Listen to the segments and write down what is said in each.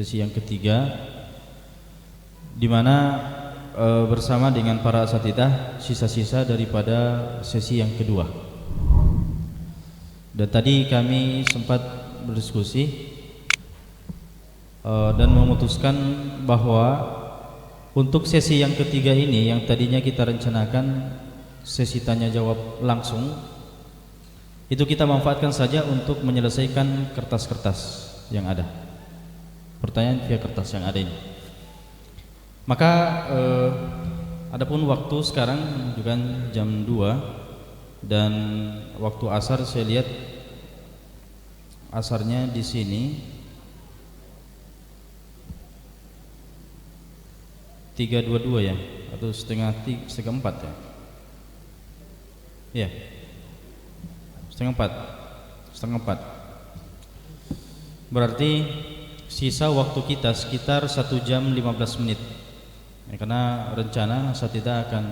sesi yang ketiga, di mana bersama dengan para asatidzah sisa-sisa daripada sesi yang kedua. Dan tadi kami sempat berdiskusi dan memutuskan bahwa untuk sesi yang ketiga ini, yang tadinya kita rencanakan sesi tanya jawab langsung, itu kita manfaatkan saja untuk menyelesaikan kertas-kertas yang ada, pertanyaan via kertas yang ada ini. Maka adapun waktu sekarang juga jam 2 dan waktu asar saya lihat asarnya di sini 3:22 ya, atau setengah 4 ya. Ya, setengah 4. Berarti sisa waktu kita sekitar 1 jam 15 menit ya, karena rencana asatidzah akan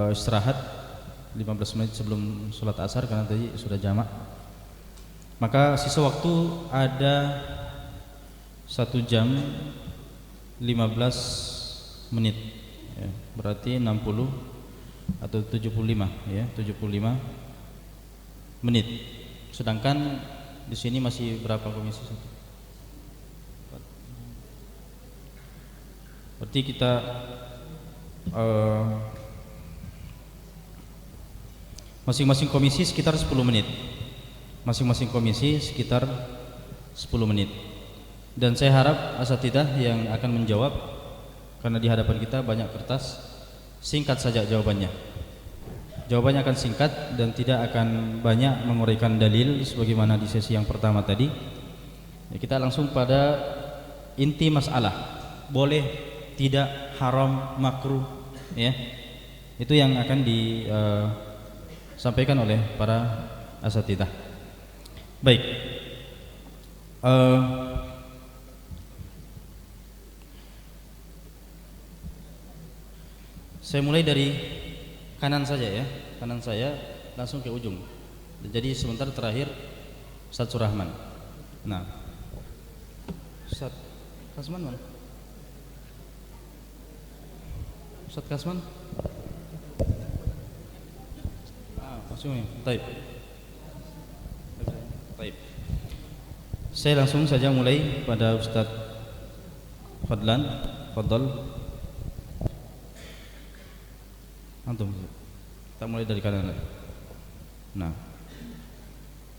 istirahat 15 menit sebelum sholat asar karena tadi sudah jamak. Maka sisa waktu ada 1 jam 15 menit ya, berarti 60 atau 75 ya, 75 menit. Sedangkan di sini masih berapa komisi? 1. Berarti kita masing-masing komisi sekitar 10 menit. Masing-masing komisi sekitar 10 menit. Dan saya harap asatidzah yang akan menjawab, karena di hadapan kita banyak kertas, singkat saja jawabannya. Jawabannya akan singkat dan tidak akan banyak menguraikan dalil sebagaimana di sesi yang pertama tadi ya. Kita langsung pada inti masalah, boleh, tidak, haram, makruh ya. Itu yang akan disampaikan oleh para asatidzah. Baik, saya mulai dari kanan saja ya, kanan saya langsung ke ujung. Jadi sebentar terakhir Ustaz Surahman. Nah, Ustaz Kasman mana? Ustaz Kasman? Maksudnya, taib. Saya langsung saja mulai pada Ustaz Fadlan. Fadl. Antum, kita mulai dari kanan. Nah,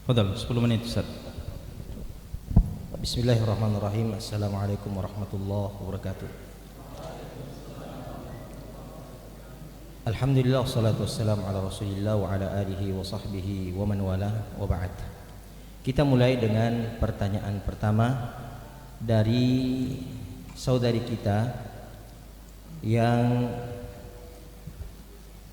Fadal, 10 menit Ustaz. Bismillahirrahmanirrahim. Assalamualaikum warahmatullahi wabarakatuh. Alhamdulillah, wassalatu wassalamu ala rasulillah wa ala alihi wa sahbihi wa man wala wa ba'd. Kita mulai dengan pertanyaan pertama dari saudari kita yang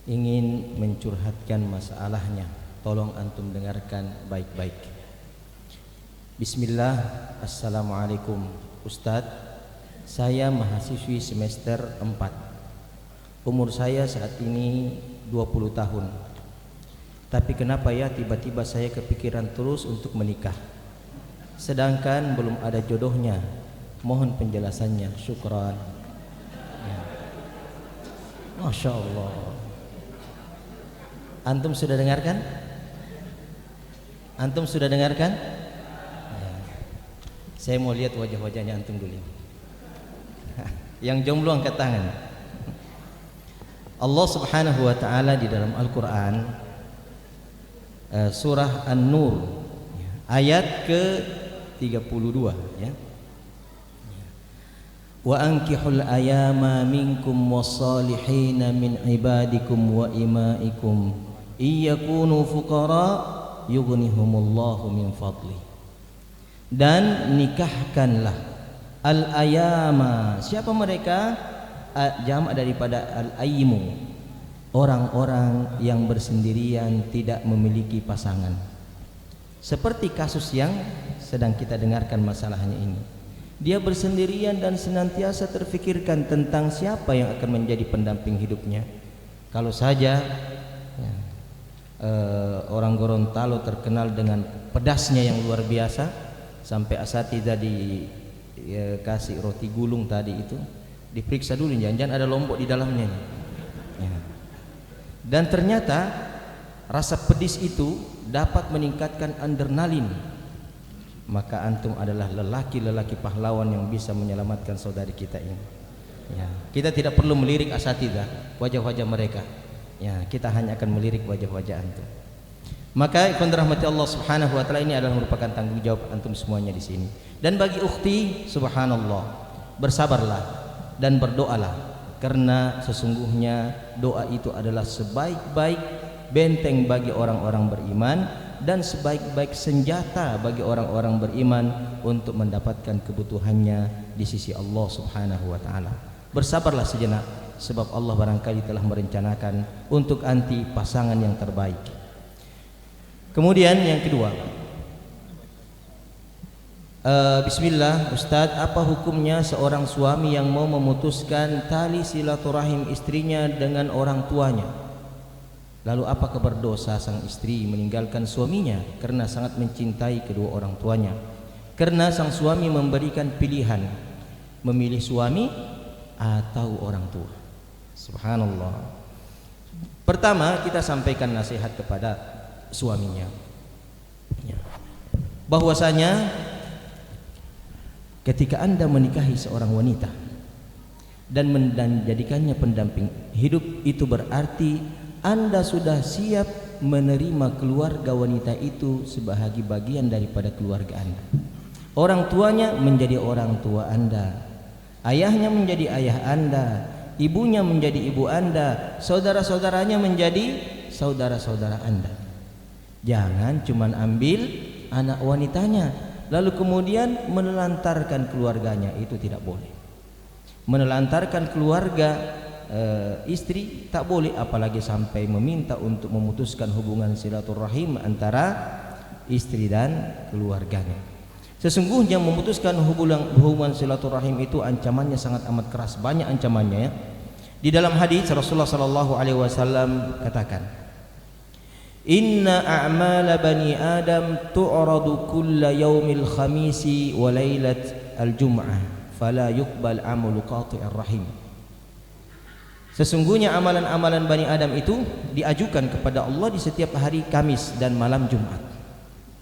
ingin mencurhatkan masalahnya. Tolong antum dengarkan baik-baik. Bismillah. Assalamualaikum Ustadz, saya mahasiswi semester 4. Umur saya saat ini 20 tahun. Tapi kenapa ya tiba-tiba saya kepikiran terus untuk menikah, sedangkan belum ada jodohnya. Mohon penjelasannya, syukran ya. Masya Allah. Antum sudah dengarkan? Antum sudah dengarkan? Ya. Saya mau lihat wajah-wajahnya antum dulu. Yang jomblo angkat tangan. Allah Subhanahu wa taala di dalam Al-Qur'an surah An-Nur ayat ke-32 ya. Wa ankihul ayama minkum wassalihina min ibadikum wa imaikum iyakunu fuqara yughnihumullahu min fadli. Dan nikahkanlah al-ayama. Siapa mereka? Jamak daripada al-aymu, orang-orang yang bersendirian tidak memiliki pasangan. Seperti kasus yang sedang kita dengarkan masalahnya ini. Dia bersendirian dan senantiasa terfikirkan tentang siapa yang akan menjadi pendamping hidupnya. Kalau saja ya, orang Gorontalo terkenal dengan pedasnya yang luar biasa, sampai asatidzah di kasih roti gulung tadi itu, diperiksa dulu jangan-jangan ada lombok di dalamnya. Ya. Dan ternyata rasa pedis itu dapat meningkatkan adrenalin. Maka antum adalah lelaki-lelaki pahlawan yang bisa menyelamatkan saudari kita ini. Ya. Kita tidak perlu melirik asatidzah, wajah-wajah mereka. Ya, kita hanya akan melirik wajah-wajah antum. Maka ikhwan rahmati Allah Subhanahu wa taala, ini adalah merupakan tanggung jawab antum semuanya di sini. Dan bagi ukhti, subhanallah, bersabarlah dan berdoalah, karena sesungguhnya doa itu adalah sebaik-baik benteng bagi orang-orang beriman dan sebaik-baik senjata bagi orang-orang beriman untuk mendapatkan kebutuhannya di sisi Allah Subhanahu wa taala. Bersabarlah sejenak, sebab Allah barangkali telah merencanakan untuk anti pasangan yang terbaik. Kemudian yang kedua, bismillah Ustadz, apa hukumnya seorang suami yang mau memutuskan tali silaturahim istrinya dengan orang tuanya? Lalu apakah berdosa sang istri meninggalkan suaminya karena sangat mencintai kedua orang tuanya? Karena sang suami memberikan pilihan memilih suami atau orang tua. Subhanallah. Pertama, kita sampaikan nasihat kepada suaminya, ya, bahwasanya ketika Anda menikahi seorang wanita dan menjadikannya pendamping hidup, itu berarti Anda sudah siap menerima keluarga wanita itu sebagai bagian daripada keluarga Anda. Orang tuanya menjadi orang tua Anda, ayahnya menjadi ayah Anda, ibunya menjadi ibu Anda, saudara-saudaranya menjadi saudara-saudara Anda. Jangan cuman ambil anak wanitanya lalu kemudian menelantarkan keluarganya, itu tidak boleh. Menelantarkan keluarga istri tak boleh, apalagi sampai meminta untuk memutuskan hubungan silaturahim antara istri dan keluarganya. Sesungguhnya memutuskan hubungan silaturahim itu ancamannya sangat amat keras, banyak ancamannya, ya. Di dalam hadis Rasulullah sallallahu alaihi wasallam katakan, inna a'mala bani adam tu'radu kulla yaumil khamisi wa lailat al-jum'ah fala yuqbal amalu qati'ir rahim. Sesungguhnya amalan-amalan bani adam itu diajukan kepada Allah di setiap hari Kamis dan malam Jumat.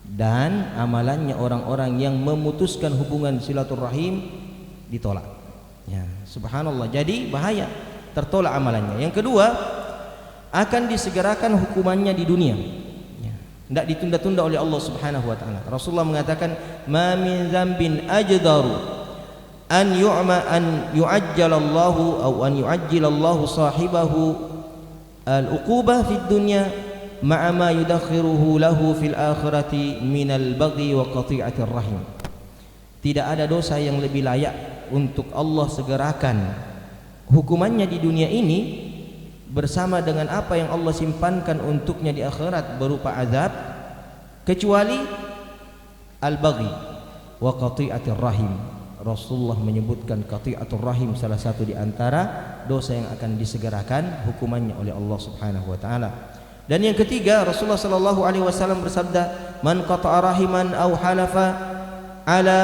Dan amalannya orang-orang yang memutuskan hubungan silaturahim ditolak. Ya, subhanallah. Jadi bahaya, tertolak amalannya. Yang kedua, akan disegerakan hukumannya di dunia, tidak ditunda-tunda oleh Allah Subhanahu wa taala. Rasulullah mengatakan, "Ma min dzambin ajdaru an yu'ajjalallahu aw an yu'ajjilallahu sahibahu al-uqubah fid dunya ma'a ma yudakhiruhu lahu fil akhirati minal baghi wa qati'atir rahim." Tidak ada dosa yang lebih layak untuk Allah segerakan hukumannya di dunia ini bersama dengan apa yang Allah simpankan untuknya di akhirat berupa azab, kecuali al-baghi wa qati'atir rahim. Rasulullah menyebutkan qati'atur rahim salah satu di antara dosa yang akan disegerakan hukumannya oleh Allah Subhanahu wa taala. Dan yang ketiga, Rasulullah sallallahu alaihi wasallam bersabda, "Man qata'a rahiman aw halafa ala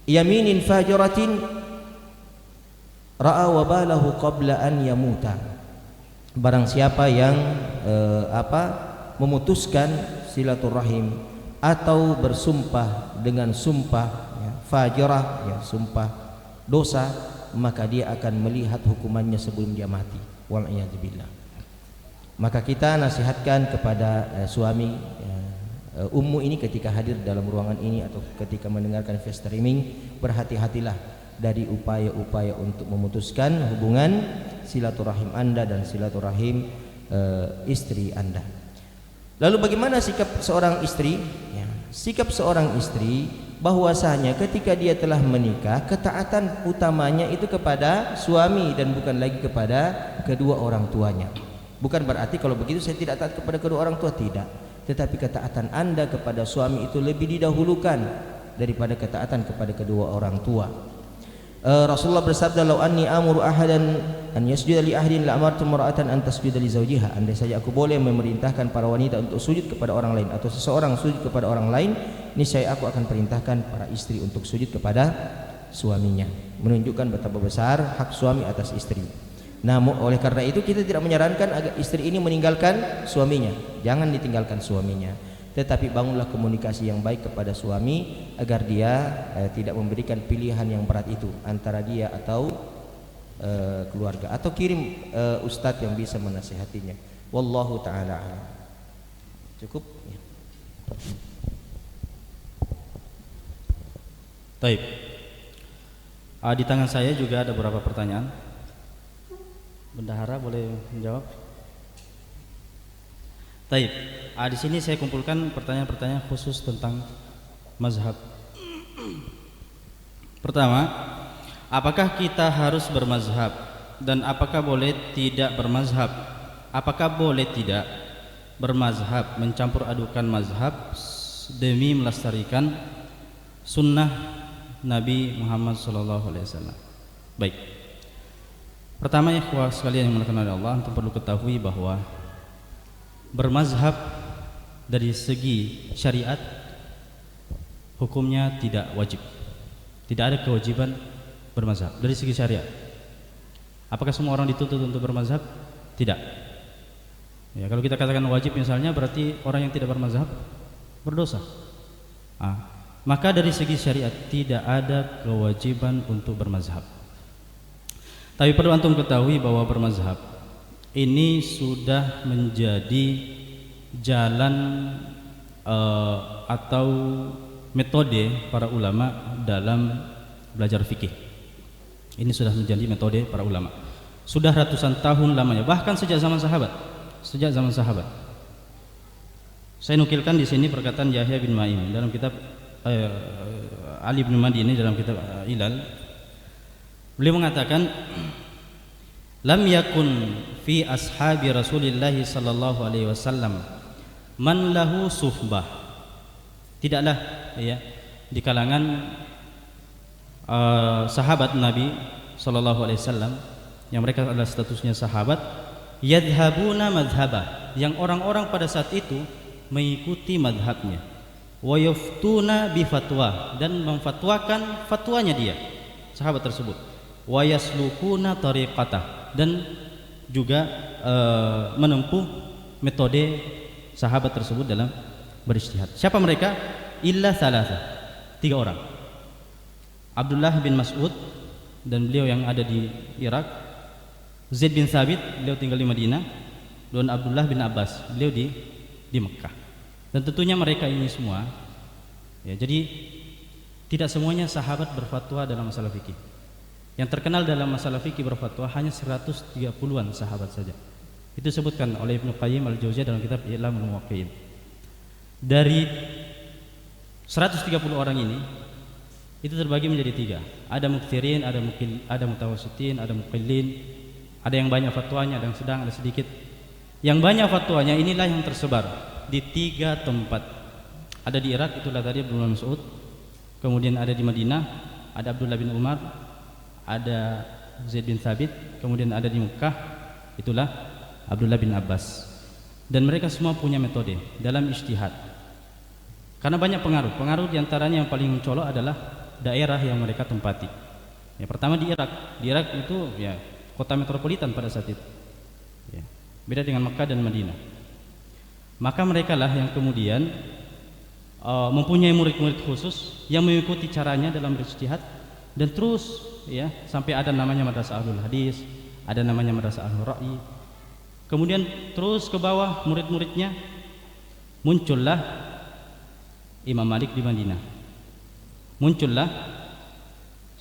yaminin fajiratin ra'a wabalahu qabla an yamuta." Barang siapa yang memutuskan silaturahim atau bersumpah dengan sumpah fajirah, sumpah dosa, maka dia akan melihat hukumannya sebelum dia mati. Wal iyad billah. Maka kita nasihatkan kepada suami ummu ini ketika hadir dalam ruangan ini atau ketika mendengarkan face streaming, berhati-hatilah dari upaya-upaya untuk memutuskan hubungan silaturahim Anda dan silaturahim istri Anda. Lalu bagaimana sikap seorang istri? Ya, sikap seorang istri bahwasanya ketika dia telah menikah, ketaatan utamanya itu kepada suami dan bukan lagi kepada kedua orang tuanya. Bukan berarti kalau begitu saya tidak taat kepada kedua orang tua, tidak. Tetapi ketaatan Anda kepada suami itu lebih didahulukan daripada ketaatan kepada kedua orang tua. Rasulullah bersabda, "Lau anni amuru ahadan an yasjuda li ahadin la amartu mar'atan an tasjuda li zawjiha." Andai saja aku boleh memerintahkan para wanita untuk sujud kepada orang lain atau seseorang sujud kepada orang lain, niscaya aku akan perintahkan para istri untuk sujud kepada suaminya, menunjukkan betapa besar hak suami atas istri. Namun oleh karena itu kita tidak menyarankan agar istri ini meninggalkan suaminya. Jangan ditinggalkan suaminya, tetapi bangunlah komunikasi yang baik kepada suami agar dia tidak memberikan pilihan yang berat itu antara dia atau keluarga, atau kirim ustadz yang bisa menasihatinya. Wallahu taala alam. Cukup ya. Baik. Di tangan saya juga ada beberapa pertanyaan. Bendahara boleh menjawab? Baik. Di sini saya kumpulkan pertanyaan-pertanyaan khusus tentang mazhab. Pertama, apakah kita harus bermazhab, dan apakah boleh tidak bermazhab? Apakah boleh tidak bermazhab, mencampur adukan mazhab demi melestarikan sunnah Nabi Muhammad SAW? Baik. Pertama, ikhwah sekalian yang dimuliakan oleh Allah, antum perlu ketahui bahwa bermazhab dari segi syariat hukumnya tidak wajib. Tidak ada kewajiban bermazhab dari segi syariat. Apakah semua orang dituntut untuk bermazhab? Tidak. Ya, kalau kita katakan wajib misalnya, berarti orang yang tidak bermazhab berdosa. Maka dari segi syariat tidak ada kewajiban untuk bermazhab. Tapi perlu antum ketahui bahwa bermazhab ini sudah menjadi jalan atau metode para ulama dalam belajar fikih. Ini sudah menjadi metode para ulama. Sudah ratusan tahun lamanya, bahkan sejak zaman sahabat. Sejak zaman sahabat. Saya nukilkan di sini perkataan Yahya bin Ma'in dalam kitab Ali bin Madini dalam kitab Ilal. Beliau mengatakan, lam yakun fi ashabi Rasulillah sallallahu alaihi wasallam man lahu suhbah. Tidaklah ya di kalangan sahabat Nabi sallallahu alaihi wasallam yang mereka adalah statusnya sahabat, yadhhabuna madhhabah, yang orang-orang pada saat itu mengikuti madhabnya, wa yuftuna bi fatwa, dan memfatwakan fatwanya dia sahabat tersebut, wa yaslukuna tariqatah, dan juga menempuh metode sahabat tersebut dalam berijtihad. Siapa mereka? Illa thalatha, 3 orang. Abdullah bin Mas'ud, dan beliau yang ada di Irak. Zaid bin Thabit, beliau tinggal di Madinah. Dan Abdullah bin Abbas, beliau di Mekah. Dan tentunya mereka ini semua ya, jadi tidak semuanya sahabat berfatwa dalam masalah fikih. Yang terkenal dalam masalah fikih berfatwa hanya 130-an sahabat saja. Itu disebutkan oleh Ibnu Qayyim al-Jauziyah dalam kitab I'lamul Muwaqqi'in. Dari 130 orang ini itu terbagi menjadi 3. Ada mukthirin, ada mutawassitin, ada muqillin. Ada yang banyak fatwanya, ada yang sedang, ada sedikit. Yang banyak fatwanya inilah yang tersebar di 3 tempat. Ada di Irak, itulah tadi Abdullah bin Mas'ud. Kemudian ada di Madinah, ada Abdullah bin Umar, ada Zaid bin Thabit. Kemudian ada di Mekah, itulah Abdullah bin Abbas. Dan mereka semua punya metode dalam ijtihad. Karena banyak pengaruh. Pengaruh diantaranya yang paling mencolok adalah daerah yang mereka tempati. Yang pertama di Irak. Di Irak itu ya kota metropolitan pada saat itu. Ya. Beda dengan Mekah dan Madinah. Maka mereka lah yang kemudian mempunyai murid-murid khusus yang mengikuti caranya dalam berijtihad, dan terus ya sampai ada namanya madrasah Ahlul Hadis, ada namanya madrasah Ahlul Ra'yi. Kemudian terus ke bawah murid-muridnya, muncullah Imam Malik di Madinah. Muncullah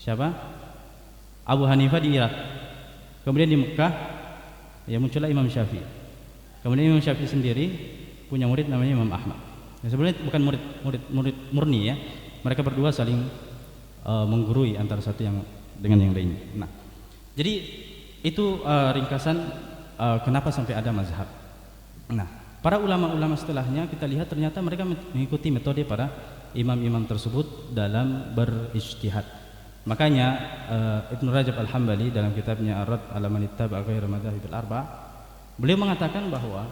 siapa? Abu Hanifah di Irak. Kemudian di Mekah ya muncullah Imam Syafi'i. Kemudian Imam Syafi'i sendiri punya murid namanya Imam Ahmad. Ya, sebenarnya bukan murid murni ya. Mereka berdua saling menggurui antara satu yang dengan yang lainnya. Nah, jadi itu ringkasan kenapa sampai ada mazhab. Nah, para ulama-ulama setelahnya kita lihat ternyata mereka mengikuti metode para imam-imam tersebut dalam berijtihad. Makanya Ibnu Rajab Al-Hambali dalam kitabnya Ar-Rad 'ala man ittaba ghairu madhahibil arba', beliau mengatakan bahwa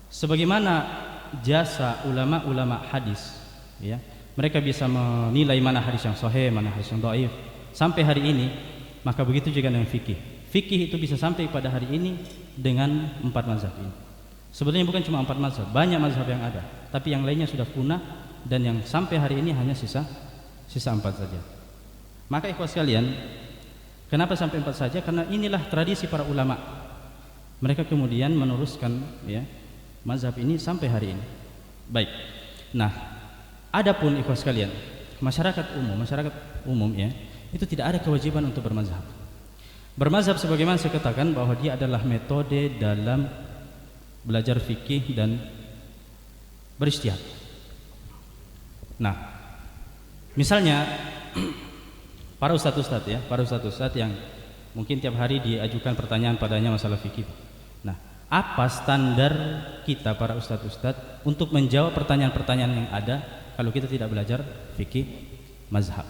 sebagaimana jasa ulama-ulama hadis ya, mereka bisa menilai mana hadis yang sahih, mana hadis yang dhaif sampai hari ini. Maka begitu juga dengan fikih. Fikih itu bisa sampai pada hari ini dengan 4 mazhab ini. Sebenarnya bukan cuma 4 mazhab, banyak mazhab yang ada, tapi yang lainnya sudah punah dan yang sampai hari ini hanya sisa 4 saja. Maka ikhwas sekalian, kenapa sampai 4 saja? Karena inilah tradisi para ulama. Mereka kemudian meneruskan ya mazhab ini sampai hari ini. Baik. Nah, adapun ikhwas sekalian, masyarakat umum ya, itu tidak ada kewajiban untuk bermazhab. Bermazhab sebagaimana saya katakan bahwa dia adalah metode dalam belajar fikih dan berijtihad. Nah, misalnya para ustadz yang mungkin tiap hari diajukan pertanyaan padanya masalah fikih. Nah, apa standar kita para ustadz untuk menjawab pertanyaan-pertanyaan yang ada kalau kita tidak belajar fikih mazhab?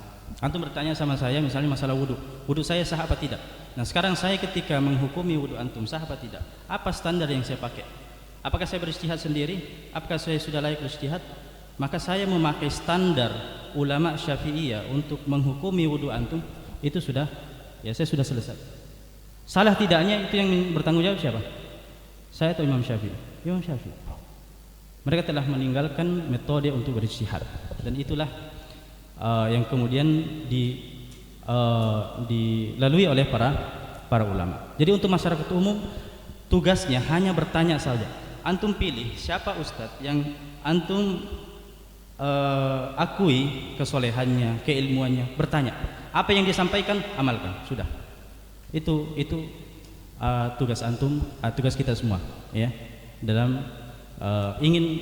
Antum bertanya sama saya misalnya masalah wudu saya sah apa tidak? Nah, sekarang saya ketika menghukumi wudu antum sah apa tidak, apa standar yang saya pakai? Apakah saya berijtihad sendiri? Apakah saya sudah layak berijtihad? Maka saya memakai standar ulama Syafi'iyah untuk menghukumi wudu antum, itu sudah ya, saya sudah selesai. Salah tidaknya itu yang bertanggung jawab siapa? Saya atau Imam Syafi'i? Imam Syafi'i. Mereka telah meninggalkan metode untuk berijtihad, dan itulah yang kemudian dilalui oleh para ulama. Jadi untuk masyarakat umum tugasnya hanya bertanya saja. Antum pilih siapa ustadz yang antum akui kesolehannya, keilmuannya, bertanya. Apa yang disampaikan amalkan, sudah. Itu tugas antum, tugas kita semua ya dalam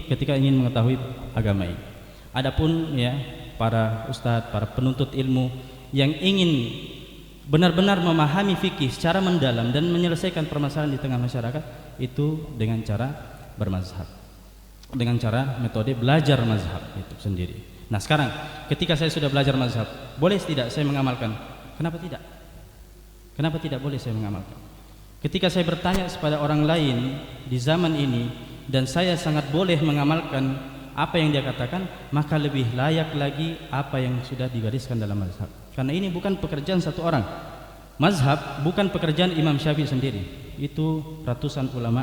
ketika ingin mengetahui agama ini. Adapun ya para ustadz, para penuntut ilmu yang ingin benar-benar memahami fikih secara mendalam dan menyelesaikan permasalahan di tengah masyarakat, itu dengan cara bermazhab, dengan cara metode belajar mazhab itu sendiri. Nah, sekarang ketika saya sudah belajar mazhab, boleh tidak saya mengamalkan? Kenapa tidak? Kenapa tidak boleh saya mengamalkan? Ketika saya bertanya kepada orang lain di zaman ini dan saya sangat boleh mengamalkan apa yang dia katakan, maka lebih layak lagi apa yang sudah digariskan dalam mazhab. Karena ini bukan pekerjaan satu orang. Mazhab bukan pekerjaan Imam Syafi'i sendiri. Itu ratusan ulama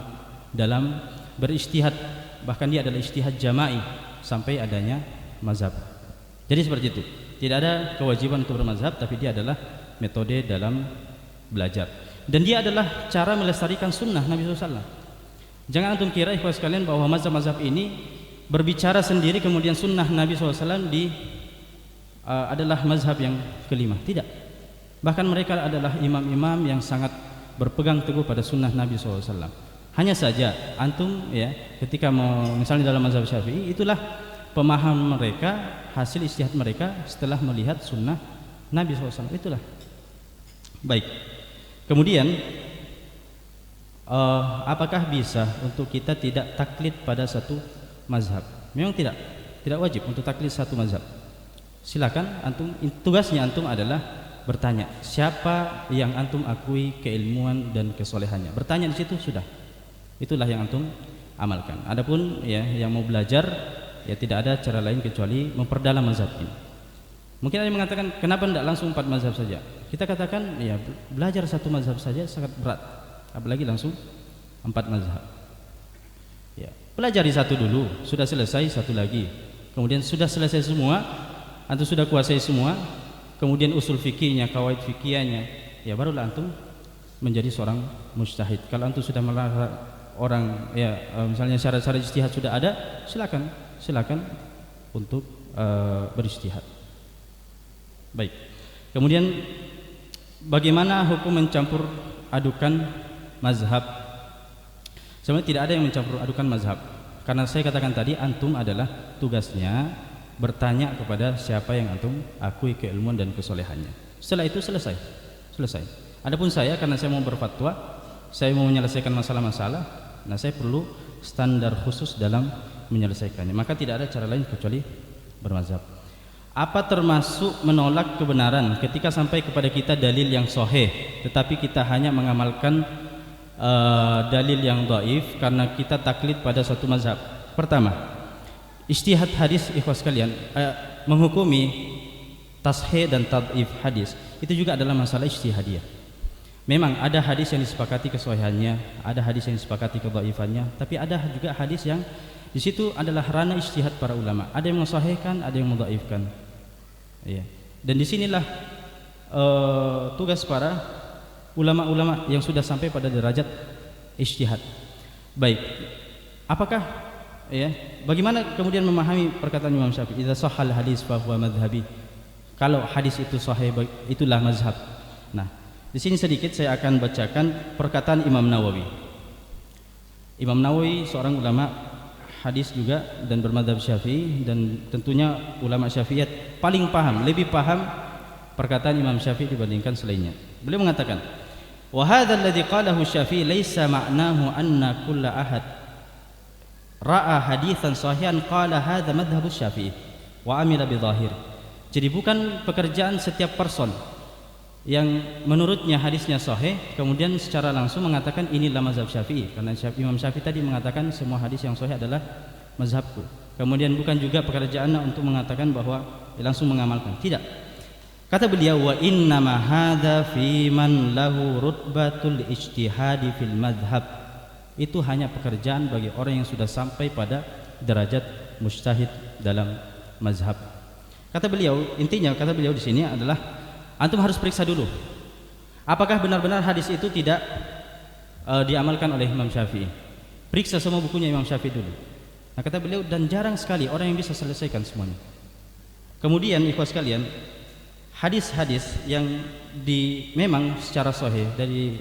dalam berijtihad, bahkan dia adalah ijtihad jama'i sampai adanya mazhab. Jadi seperti itu. Tidak ada kewajiban untuk bermazhab, tapi dia adalah metode dalam belajar. Dan dia adalah cara melestarikan sunnah Nabi SAW. Jangan antum kira ikhwas sekalian bahwa mazhab-mazhab ini berbicara sendiri kemudian sunnah Nabi SAW adalah mazhab yang kelima. Tidak. Bahkan mereka adalah imam-imam yang sangat berpegang teguh pada sunnah Nabi SAW. Hanya saja antum ya ketika misalnya dalam mazhab Syafi'i, itulah pemahaman mereka, hasil ijtihad mereka setelah melihat sunnah Nabi SAW. Itulah. Baik. Kemudian apakah bisa untuk kita tidak taklid pada satu mazhab? Memang tidak wajib untuk taklid satu mazhab. Silakan antum, tugasnya antum adalah bertanya siapa yang antum akui keilmuan dan kesolehannya. Bertanya di situ sudah. Itulah yang antum amalkan. Adapun ya yang mau belajar ya tidak ada cara lain kecuali memperdalam mazhab ini. Mungkin ada yang mengatakan kenapa tidak langsung 4 mazhab saja? Kita katakan ya belajar satu mazhab saja sangat berat, apalagi langsung 4 mazhab. Ya, pelajari satu dulu, sudah selesai satu lagi. Kemudian sudah selesai semua, antum sudah kuasai semua, kemudian usul fikihnya, kawaid fikihnya, ya barulah antum menjadi seorang mujtahid. Kalau antum sudah melarang orang ya misalnya syarat-syarat ijtihad sudah ada, silakan untuk berijtihad. Baik. Kemudian bagaimana hukum mencampur adukan mazhab? Sebenarnya tidak ada yang mencampur adukan mazhab. Karena saya katakan tadi antum adalah tugasnya bertanya kepada siapa yang antum akui keilmuan dan kesolehannya. Setelah itu selesai. Adapun saya, karena saya mau berfatwa, saya mau menyelesaikan masalah-masalah, nah saya perlu standar khusus dalam menyelesaikannya. Maka tidak ada cara lain kecuali bermazhab. Apa termasuk menolak kebenaran ketika sampai kepada kita dalil yang sahih, tetapi kita hanya mengamalkan dalil yang dhaif karena kita taklid pada suatu mazhab? Pertama, ijtihad hadis ikhwas sekalian, menghukumi tashih dan tad'if hadis itu juga adalah masalah ijtihadiyah. Memang ada hadis yang disepakati kesahihannya, ada hadis yang disepakati kedhaifannya, tapi ada juga hadis yang di situ adalah ranah ijtihad para ulama. Ada yang mensahihkan, ada yang mendhaifkan. Ya. Dan disinilah tugas para ulama-ulama yang sudah sampai pada derajat ijtihad. Baik. Apakah bagaimana kemudian memahami perkataan Imam Syafi'i, idza sahhal hadis fa huwa madhhabi. Kalau hadis itu sahih, itulah mazhab. Nah, di sini sedikit saya akan bacakan perkataan Imam Nawawi. Imam Nawawi seorang ulama hadis juga dan bermadzhab Syafi'i, dan tentunya ulama Syafi'iyat paling paham, lebih paham perkataan Imam Syafi'i dibandingkan selainnya. Beliau mengatakan, "Wa hadzal ladzi qalahu Syafi'i laisa ma'nahu anna kulla ahad ra'a haditsan sahihan qala hadza madhhabu Syafi'i wa amila bi dhahir." Jadi bukan pekerjaan setiap person yang menurutnya hadisnya sahih kemudian secara langsung mengatakan inilah mazhab Syafi'i, karena Imam Syafi'i tadi mengatakan semua hadis yang sahih adalah mazhabku. Kemudian bukan juga pekerjaannya untuk mengatakan bahwa langsung mengamalkan, tidak. Kata beliau, wa innama hadza fi man lahu rutbatul ijtihadi fil madhab. Itu hanya pekerjaan bagi orang yang sudah sampai pada derajat mujtahid dalam mazhab. Kata beliau, intinya kata beliau di sini adalah antum harus periksa dulu apakah benar-benar hadis itu tidak diamalkan oleh Imam Syafi'i. Periksa semua bukunya Imam Syafi'i dulu. Nah, kata beliau, dan jarang sekali orang yang bisa selesaikan semuanya. Kemudian ikhwas sekalian, hadis-hadis yang memang secara sahih dari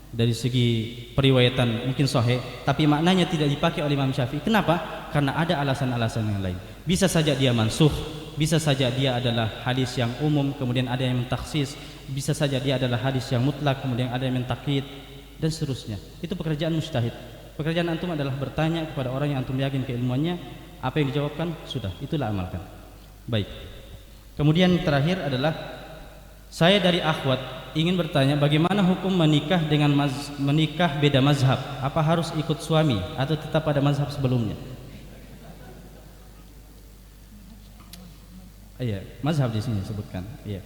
dari segi periwayatan mungkin sahih, tapi maknanya tidak dipakai oleh Imam Syafi'i. Kenapa? Karena ada alasan-alasan yang lain. Bisa saja dia mansukh, bisa saja dia adalah hadis yang umum, kemudian ada yang mentaksis, bisa saja dia adalah hadis yang mutlak, kemudian ada yang mentakyid, dan seterusnya. Itu pekerjaan mujtahid. Pekerjaan antum adalah bertanya kepada orang yang antum yakin keilmuannya, apa yang dijawabkan sudah, itulah amalkan. Baik. Kemudian terakhir adalah saya dari akhwat ingin bertanya, bagaimana hukum menikah dengan menikah beda mazhab? Apa harus ikut suami atau tetap pada mazhab sebelumnya? Iya, mazhab di sini sebutkan. Iya.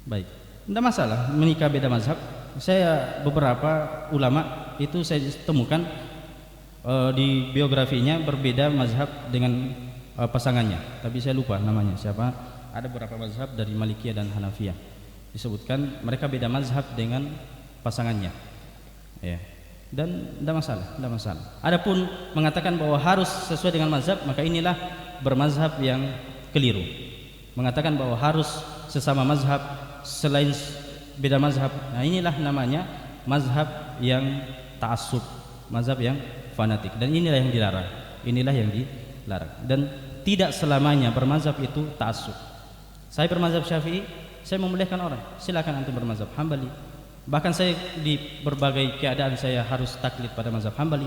Baik. Tidak masalah menikah beda mazhab. Saya beberapa ulama itu saya temukan di biografinya berbeda mazhab dengan pasangannya. Tapi saya lupa namanya siapa. Ada beberapa mazhab dari Malikiyah dan Hanafiyah. Disebutkan mereka beda mazhab dengan pasangannya. Ya. Dan tidak masalah. Adapun mengatakan bahwa harus sesuai dengan mazhab, maka inilah bermazhab yang keliru. Mengatakan bahwa harus sesama mazhab, selain beda mazhab, nah inilah namanya mazhab yang ta'assub, mazhab yang fanatik, dan inilah yang dilarang. Dan tidak selamanya bermazhab itu ta'assub. Saya bermazhab Syafi'i, saya membolehkan orang, silakan antum bermazhab Hambali. Bahkan saya di berbagai keadaan saya harus taklid pada mazhab Hambali,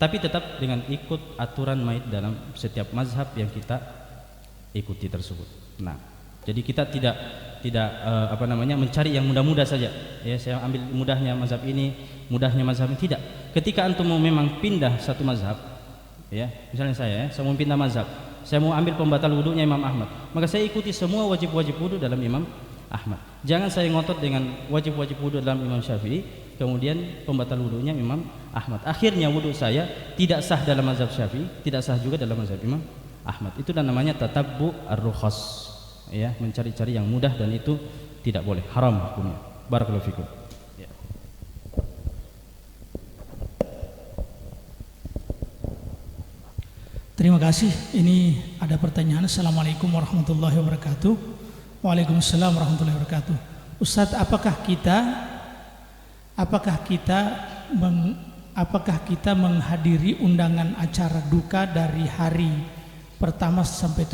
tapi tetap dengan ikut aturan maid dalam setiap mazhab yang kita ikuti tersebut. Nah, jadi kita tidak mencari yang mudah-mudah saja. Ya, saya ambil mudahnya mazhab ini, mudahnya mazhab ini, tidak. Ketika antum mau memang pindah satu mazhab, ya, misalnya saya mau pindah mazhab, saya mau ambil pembatal wudunya Imam Ahmad, maka saya ikuti semua wajib-wajib wudu dalam Imam Ahmad. Jangan saya ngotot dengan wajib-wajib wudu dalam Imam Syafi'i, kemudian pembatal wudunya Imam Ahmad. Akhirnya wudu saya tidak sah dalam mazhab Syafi'i, tidak sah juga dalam mazhab Imam Ahmad. Itulah namanya tatabbu ar-rukhas, ya, mencari-cari yang mudah, dan itu tidak boleh, haram hukumnya. Barakallahu fikum. Ya. Terima kasih. Ini ada pertanyaan. Assalamualaikum warahmatullahi wabarakatuh. Waalaikumsalam warahmatullahi wabarakatuh. Ustadz, apakah kita menghadiri undangan acara duka dari hari pertama sampai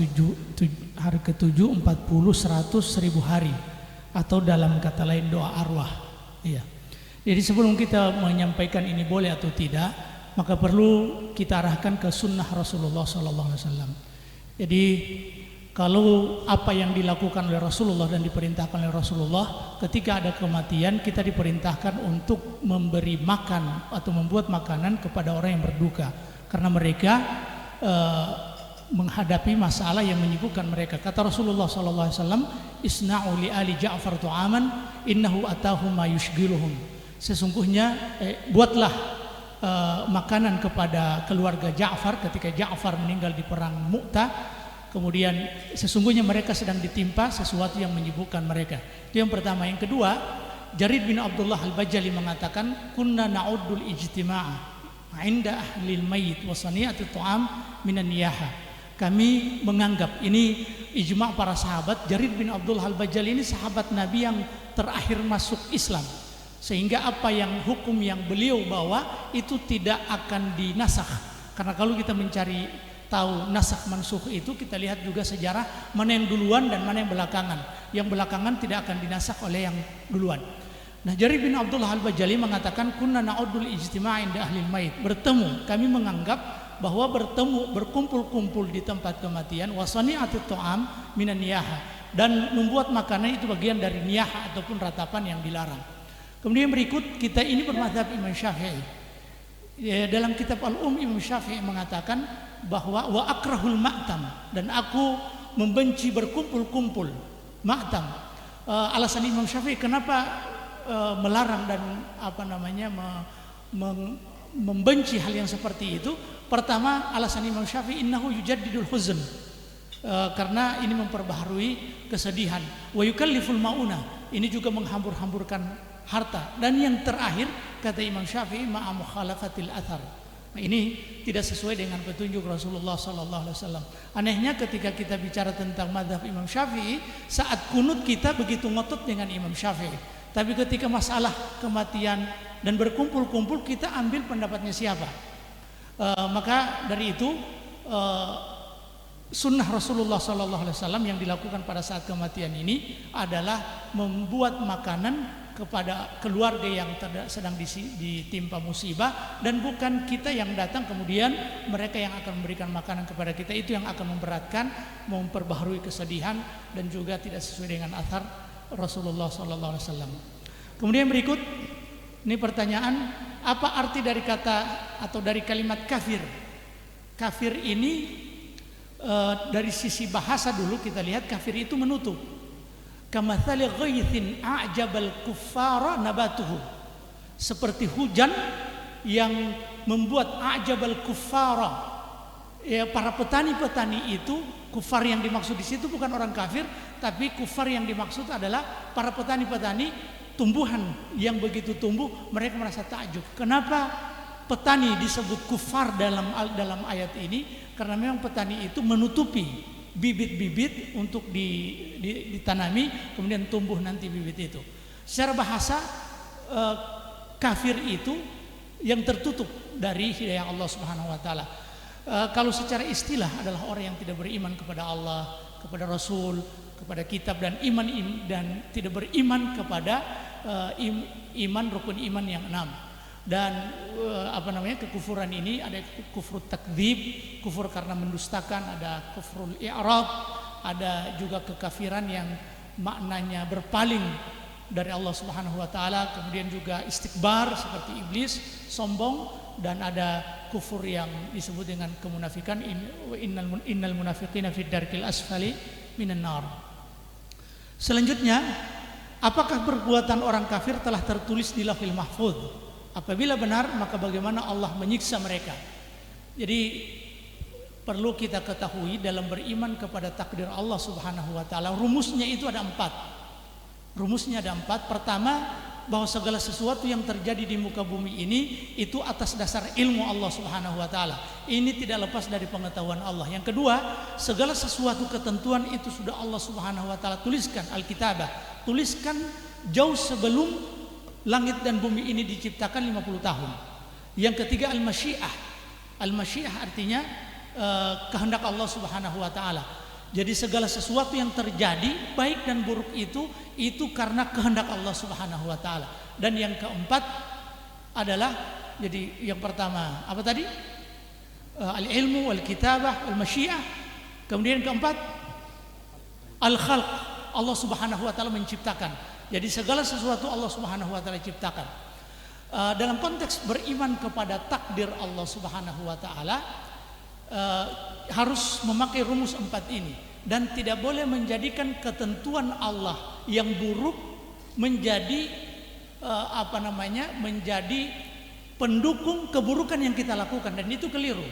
hari ke-7, 40, 100, 1000 hari, atau dalam kata lain doa arwah? Iya. Jadi sebelum kita menyampaikan ini boleh atau tidak, maka perlu kita arahkan ke sunnah Rasulullah SAW. Jadi kalau apa yang dilakukan oleh Rasulullah dan diperintahkan oleh Rasulullah, ketika ada kematian kita diperintahkan untuk memberi makan atau membuat makanan kepada orang yang berduka, karena mereka menghadapi masalah yang menyibukkan mereka. Kata Rasulullah SAW, isna'u li ali Ja'far tu'aman innahu atahum ma yushghiluhum. Sesungguhnya buatlah makanan kepada keluarga Ja'far ketika Ja'far meninggal di perang Mu'tah. Kemudian sesungguhnya mereka sedang ditimpa sesuatu yang menyibukkan mereka. Itu yang pertama. Yang kedua, Jarir bin Abdullah Al-Bajali mengatakan, kunna na'uddul ijtima'a 'inda ahlil mayyit wa sani'atit ta'am minan niyaha. Kami menganggap ini ijma' para sahabat. Jarir bin Abdullah Al-Bajali ini sahabat Nabi yang terakhir masuk Islam, sehingga apa yang hukum yang beliau bawa itu tidak akan dinasakh. Karena kalau kita mencari tahu nasakh mansukh itu, kita lihat juga sejarah mana yang duluan dan mana yang belakangan. Yang belakangan tidak akan dinasakh oleh yang duluan. Nah, Jarir bin Abdullah Al-Bajali mengatakan, kunna na'uddul ijtima' inda ahlil mayit. Bertemu, kami menganggap bahwa berkumpul-kumpul di tempat kematian, wasani'atut ta'am minan niyaha, dan membuat makanan itu bagian dari niyaha ataupun ratapan yang dilarang. Kemudian berikut, kita ini bermadzhab Imam Syafi'i. Dalam kitab Al-Imam Syafi'i mengatakan bahwa wa akrahul ma'tam, dan aku membenci berkumpul-kumpul. Ma'tam, alasan Imam Syafi'i kenapa melarang dan membenci hal yang seperti itu. Pertama, alasan Imam Syafi'i innahu yujaddidul huzn, karena ini memperbaharui kesedihan. Wa yukalliful mauna, ini juga menghambur-hamburkan harta. Dan yang terakhir, kata Imam Syafi'i, ma'a mukhalafatil athar. Nah, ini tidak sesuai dengan petunjuk Rasulullah SAW. Anehnya ketika kita bicara tentang mazhab Imam Syafi'i, saat kunut kita begitu ngotot dengan Imam Syafi'i. Tapi ketika masalah kematian dan berkumpul-kumpul, kita ambil pendapatnya siapa? Maka dari itu sunnah Rasulullah SAW yang dilakukan pada saat kematian ini adalah membuat makanan kepada keluarga yang sedang ditimpa musibah, dan bukan kita yang datang kemudian mereka yang akan memberikan makanan kepada kita. Itu yang akan memberatkan, memperbaharui kesedihan, dan juga tidak sesuai dengan athar Rasulullah SAW. Kemudian berikut, ini pertanyaan, apa arti dari kata atau dari kalimat kafir? Kafir ini dari sisi bahasa dulu kita lihat, kafir itu menutup. Kamathali ghaithin a'jabal kuffara nabatuhu, seperti hujan yang membuat a'jabal kuffara, ya, para petani-petani itu. Kufar yang dimaksud di situ bukan orang kafir, tapi kufar yang dimaksud adalah para petani-petani. Tumbuhan yang begitu tumbuh, mereka merasa takjub. Kenapa petani disebut kufar dalam ayat ini? Karena memang petani itu menutupi bibit-bibit untuk ditanami, kemudian tumbuh nanti bibit itu. Secara bahasa, kafir itu yang tertutup dari hidayah Allah Subhanahu wa taala. Kalau secara istilah adalah orang yang tidak beriman kepada Allah, kepada Rasul, kepada kitab dan iman, dan tidak beriman kepada iman, rukun iman yang 6. Dan kekufuran ini ada kufur takdzib, kufur karena mendustakan, ada kufrul i'rad, ada juga kekafiran yang maknanya berpaling dari Allah Subhanahu wa taala, kemudian juga istikbar seperti iblis, sombong, dan ada kufur yang disebut dengan kemunafikan, innal munafiqina fid darkil asfali minan nar. Selanjutnya, apakah perbuatan orang kafir telah tertulis di Lauhil Mahfuz? Apabila benar, maka bagaimana Allah menyiksa mereka? Jadi perlu kita ketahui dalam beriman kepada takdir Allah Subhanahu wa taala, rumusnya itu ada 4. Rumusnya ada 4. Pertama, bahwa segala sesuatu yang terjadi di muka bumi ini itu atas dasar ilmu Allah Subhanahu wa taala. Ini tidak lepas dari pengetahuan Allah. Yang kedua, segala sesuatu ketentuan itu sudah Allah Subhanahu wa taala tuliskan, Alkitabah. Tuliskan jauh sebelum langit dan bumi ini diciptakan 50 tahun. Yang ketiga, al-masyiah. Al-masyiah artinya kehendak Allah Subhanahu wa taala. Jadi segala sesuatu yang terjadi baik dan buruk itu karena kehendak Allah Subhanahu wa taala. Dan yang keempat adalah, jadi yang pertama apa tadi? Al-ilmu wal kitabah wal masyiah. Kemudian yang keempat Al-khalq, Allah Subhanahu wa taala menciptakan. Jadi segala sesuatu Allah Subhanahu wa taala ciptakan. Dalam konteks beriman kepada takdir Allah Subhanahu wa taala, harus memakai rumus 4 ini, dan tidak boleh menjadikan ketentuan Allah yang buruk menjadi menjadi pendukung keburukan yang kita lakukan, dan itu keliru.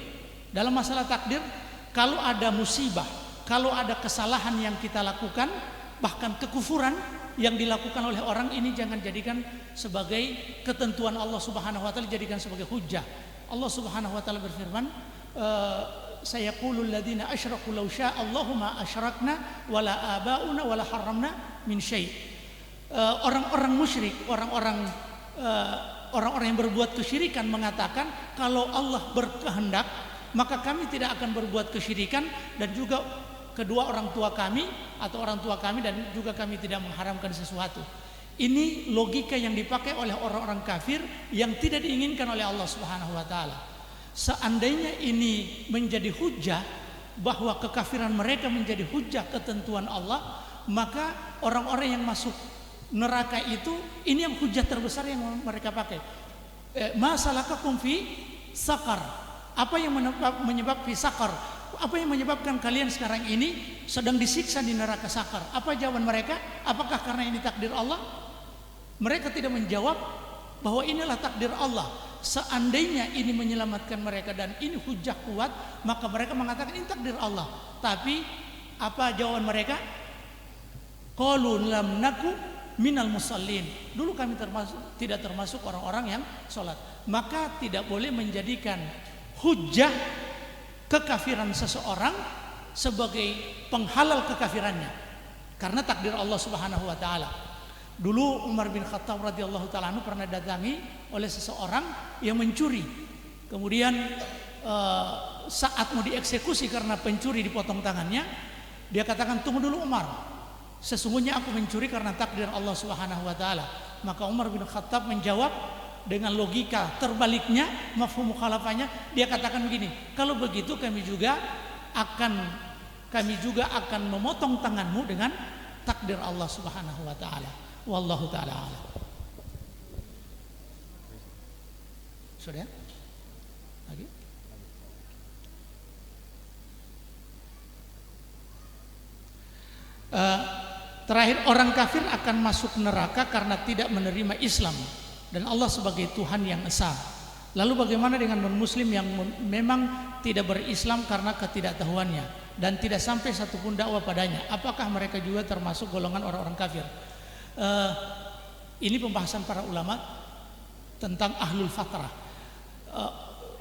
Dalam masalah takdir, kalau ada musibah, kalau ada kesalahan yang kita lakukan, bahkan kekufuran yang dilakukan oleh orang ini, jangan jadikan sebagai ketentuan Allah Subhanahu wa taala, jadikan sebagai hujjah. Allah Subhanahu wa taala berfirman, sayaqulul ladzina asyraku law syaa Allahu ma asyrakna wala abauna wala haramna min syai'. Orang-orang musyrik, orang-orang yang berbuat kesyirikan mengatakan, kalau Allah berkehendak maka kami tidak akan berbuat kesyirikan, dan juga kedua orang tua kami atau orang tua kami, dan juga kami tidak mengharamkan sesuatu. Ini logika yang dipakai oleh orang-orang kafir yang tidak diinginkan oleh Allah Subhanahu wa taala. Seandainya ini menjadi hujah, bahwa kekafiran mereka menjadi hujah ketentuan Allah, maka orang-orang yang masuk neraka itu, ini yang hujah terbesar yang mereka pakai. Masalakakum fi sakar, apa yang menyebabkan fi sakar, apa yang menyebabkan kalian sekarang ini sedang disiksa di neraka sakar? Apa jawaban mereka? Apakah karena ini takdir Allah? Mereka tidak menjawab bahwa inilah takdir Allah. Seandainya ini menyelamatkan mereka dan ini hujah kuat, maka mereka mengatakan ini takdir Allah. Tapi apa jawaban mereka? Qalu lam naku minal musallin. Dulu kami tidak termasuk orang-orang yang sholat. Maka tidak boleh menjadikan hujjah kekafiran seseorang sebagai penghalal kekafirannya, karena takdir Allah Subhanahu wa taala. Dulu Umar bin Khattab radhiyallahu taala anhu pernah datangi oleh seseorang yang mencuri. Kemudian saat mau dieksekusi karena pencuri dipotong tangannya, dia katakan, "Tunggu dulu Umar. Sesungguhnya aku mencuri karena takdir Allah Subhanahu wa taala." Maka Umar bin Khattab menjawab dengan logika terbaliknya, mafhum mukhalafahnya, dia katakan begini, "Kalau begitu kami juga akan memotong tanganmu dengan takdir Allah Subhanahu wa taala." Wallahu taala a'lam. Sudah? Lagi? Terakhir, orang kafir akan masuk neraka karena tidak menerima Islam dan Allah sebagai Tuhan yang esa. Lalu bagaimana dengan non-muslim yang memang tidak berislam karena ketidaktahuannya dan tidak sampai satupun dakwah padanya? Apakah mereka juga termasuk golongan orang-orang kafir? Ini pembahasan para ulama tentang ahlul fatrah.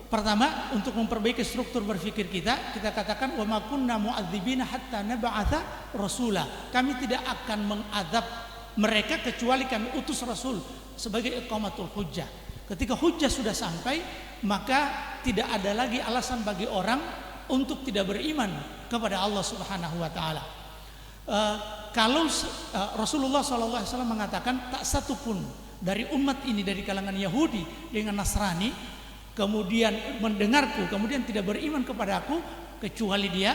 Pertama, untuk memperbaiki struktur berpikir kita katakan, wa ma kunna mu'adzibina hatta nab'atha rasula. Kami tidak akan mengadab mereka kecuali kami utus rasul sebagai iqamatul hujjah. Ketika hujjah sudah sampai, maka tidak ada lagi alasan bagi orang untuk tidak beriman kepada Allah Subhanahu wa taala. Kalau Rasulullah SAW mengatakan, tak satu pun dari umat ini, dari kalangan Yahudi dengan Nasrani, kemudian mendengarku, kemudian tidak beriman kepada aku, kecuali dia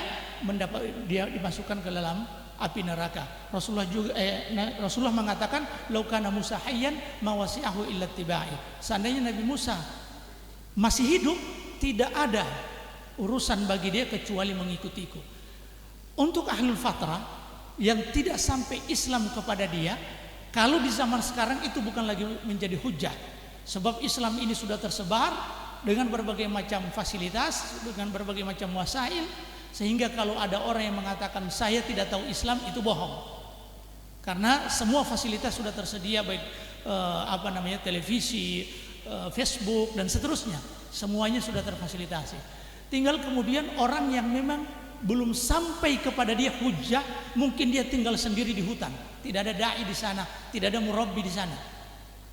dimasukkan ke dalam api neraka. Rasulullah mengatakan, "Lau kana Musa hayyan ma wasi'ahu illa tibai." Seandainya Nabi Musa masih hidup, tidak ada urusan bagi dia kecuali mengikutiku. Untuk ahlul fatrah yang tidak sampai Islam kepada dia, kalau di zaman sekarang itu bukan lagi menjadi hujah, sebab Islam ini sudah tersebar dengan berbagai macam fasilitas, dengan berbagai macam wasail, sehingga kalau ada orang yang mengatakan saya tidak tahu Islam, itu bohong. Karena semua fasilitas sudah tersedia, baik televisi, Facebook dan seterusnya, semuanya sudah terfasilitasi. Tinggal kemudian orang yang memang belum sampai kepada dia hujah, mungkin dia tinggal sendiri di hutan, tidak ada dai di sana, tidak ada murabbi di sana.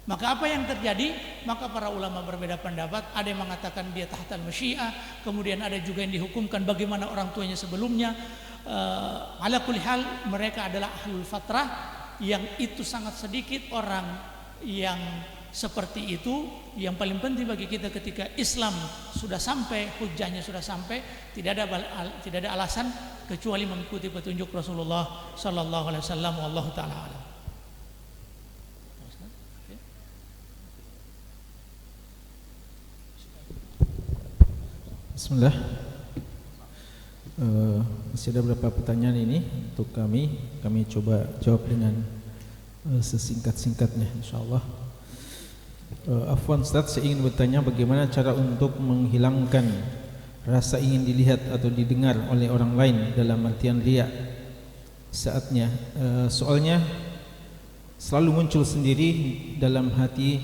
Maka apa yang terjadi? Maka para ulama berbeda pendapat. Ada yang mengatakan dia tahtal masyiah, kemudian ada juga yang dihukumkan bagaimana orang tuanya sebelumnya. Ala kulli hal, mereka adalah ahlul fatrah, yang itu sangat sedikit orang yang seperti itu. Yang paling penting bagi kita ketika Islam sudah sampai, hujahnya sudah sampai, tidak ada alasan kecuali mengikuti petunjuk Rasulullah sallallahu alaihi wasallam. Wallahu taala alam. Bismillah. Masih ada beberapa pertanyaan ini untuk kami coba jawab dengan sesingkat-singkatnya insyaallah. Afwan Ustaz, saya ingin bertanya bagaimana cara untuk menghilangkan rasa ingin dilihat atau didengar oleh orang lain dalam artian riya saatnya. Soalnya selalu muncul sendiri dalam hati,